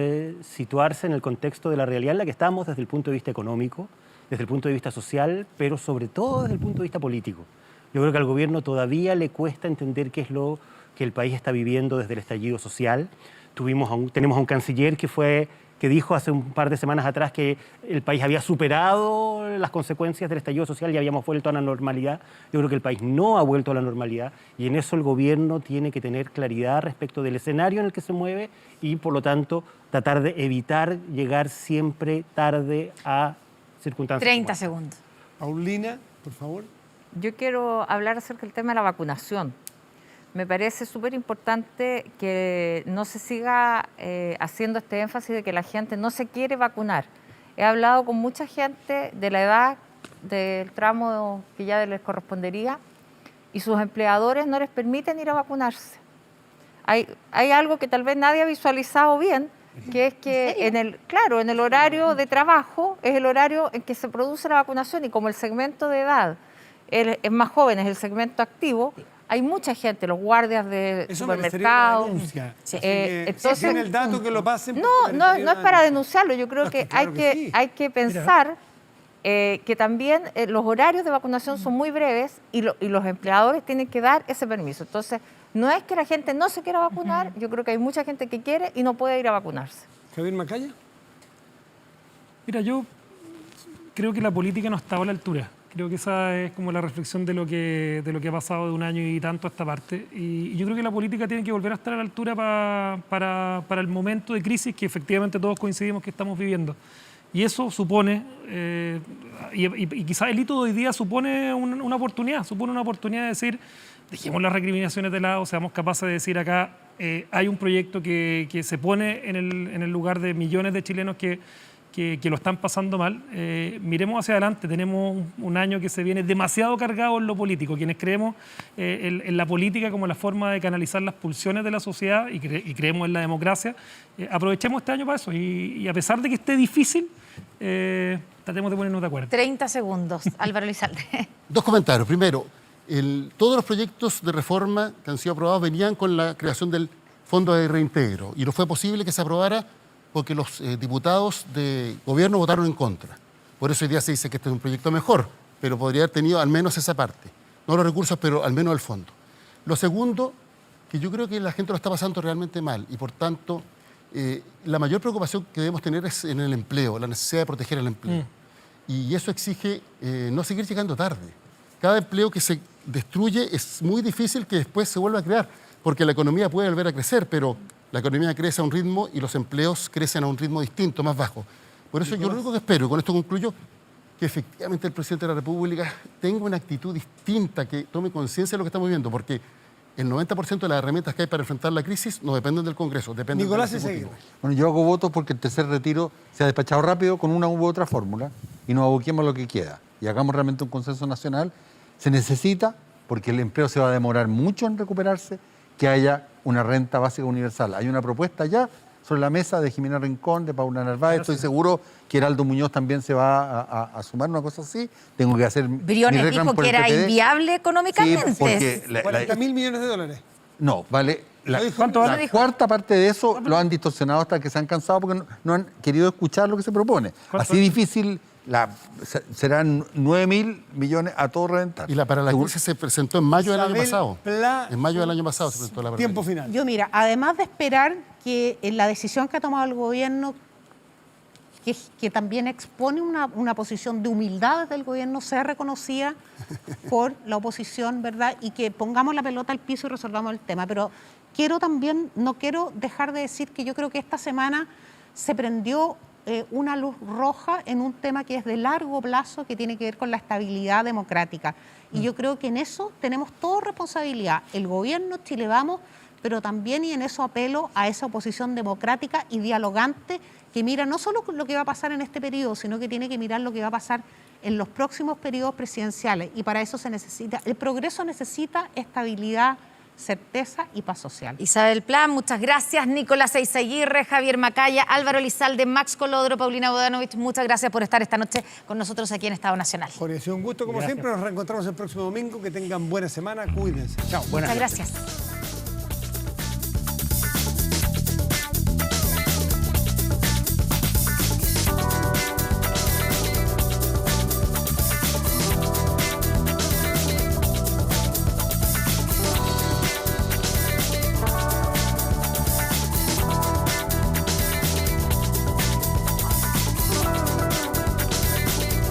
situarse en el contexto de la realidad en la que estamos desde el punto de vista económico, desde el punto de vista social, pero sobre todo desde el punto de vista político. Yo creo que al gobierno todavía le cuesta entender qué es lo que el país está viviendo desde el estallido social. Tenemos a un canciller que dijo hace un par de semanas atrás que el país había superado las consecuencias del estallido social y habíamos vuelto a la normalidad. Yo creo que el país no ha vuelto a la normalidad y en eso el gobierno tiene que tener claridad respecto del escenario en el que se mueve y, por lo tanto, tratar de evitar llegar siempre tarde a circunstancias. 30 segundos. Paulina, por favor. Yo quiero hablar acerca del tema de la vacunación. Me parece súper importante que no se siga haciendo este énfasis de que la gente no se quiere vacunar. He hablado con mucha gente de la edad del tramo que ya les correspondería y sus empleadores no les permiten ir a vacunarse. Hay algo que tal vez nadie ha visualizado bien, que es que en el horario de trabajo es el horario en que se produce la vacunación y como el segmento de edad es más joven, es el segmento activo, hay mucha gente, los guardias de supermercados. Entonces, si el dato que lo pasen. No es para denunciarlo. Yo creo que, claro hay que pensar que también los horarios de vacunación son muy breves y los empleadores tienen que dar ese permiso. Entonces, no es que la gente no se quiera vacunar, yo creo que hay mucha gente que quiere y no puede ir a vacunarse. Javier Macaya. Mira, yo creo que la política no estaba a la altura. Creo que esa es como la reflexión de lo que ha pasado de un año y tanto a esta parte. Y yo creo que la política tiene que volver a estar a la altura para el momento de crisis que efectivamente todos coincidimos que estamos viviendo. Y eso supone, y quizás el hito de hoy día supone una oportunidad de decir, dejemos las recriminaciones de lado, seamos capaces de decir acá, hay un proyecto que se pone en el lugar de millones de chilenos que lo están pasando mal. Miremos hacia adelante, tenemos un año que se viene demasiado cargado en lo político. Quienes creemos en la política como la forma de canalizar las pulsiones de la sociedad y creemos en la democracia, aprovechemos este año para eso. Y a pesar de que esté difícil, tratemos de ponernos de acuerdo. 30 segundos, Álvaro Elizalde. Dos comentarios. Primero, todos los proyectos de reforma que han sido aprobados venían con la creación del Fondo de Reintegro y no fue posible que se aprobara porque los diputados de gobierno votaron en contra. Por eso hoy día se dice que este es un proyecto mejor, pero podría haber tenido al menos esa parte. No los recursos, pero al menos el fondo. Lo segundo, que yo creo que la gente lo está pasando realmente mal y por tanto la mayor preocupación que debemos tener es en el empleo, la necesidad de proteger el empleo. Y eso exige no seguir llegando tarde. Cada empleo que se destruye es muy difícil que después se vuelva a crear, porque la economía puede volver a crecer, pero la economía crece a un ritmo y los empleos crecen a un ritmo distinto, más bajo. Por eso yo lo único que espero, y con esto concluyo, que efectivamente el presidente de la República tenga una actitud distinta, que tome conciencia de lo que estamos viviendo, porque el 90% de las herramientas que hay para enfrentar la crisis no dependen del Congreso, dependen del Ejecutivo. Bueno, yo hago votos porque el tercer retiro se ha despachado rápido con una u otra fórmula y nos aboquemos a lo que queda y hagamos realmente un consenso nacional. Se necesita, porque el empleo se va a demorar mucho en recuperarse, que haya una renta básica universal. Hay una propuesta ya sobre la mesa de Jimena Rincón, de Paula Narváez. Estoy seguro que Heraldo Muñoz también se va a sumar una cosa así. Tengo que hacer Briones dijo que era inviable económicamente. Sí, porque 40.000 millones de dólares. No, vale. ¿Cuánto vale? La cuarta parte de eso lo han distorsionado hasta que se han cansado porque no han querido escuchar lo que se propone. Así difícil, serán 9.000 millones a todo reventar. Y para la crisis se presentó en mayo del año pasado. En mayo del año pasado se presentó la Tiempo final. Yo, mira, además de esperar que en la decisión que ha tomado el gobierno, que también expone una posición de humildad del gobierno, sea reconocida por la oposición, ¿verdad? Y que pongamos la pelota al piso y resolvamos el tema. Pero no quiero dejar de decir que yo creo que esta semana se prendió una luz roja en un tema que es de largo plazo, que tiene que ver con la estabilidad democrática. Y yo creo que en eso tenemos toda responsabilidad. El gobierno, Chile Vamos, pero también, y en eso apelo a esa oposición democrática y dialogante que mira no solo lo que va a pasar en este periodo, sino que tiene que mirar lo que va a pasar en los próximos periodos presidenciales. Y para eso se necesita, el progreso necesita estabilidad certeza y paz social. Isabel Plan, muchas gracias. Nicolás Eizaguirre, Javier Macaya, Álvaro Lizalde, Max Colodro, Paulina Bodanovich, muchas gracias por estar esta noche con nosotros aquí en Estado Nacional. Jorge, ha sido un gusto como Gracias. siempre. Nos reencontramos el próximo domingo. Que tengan buena semana. Cuídense. Chao. Muchas gracias.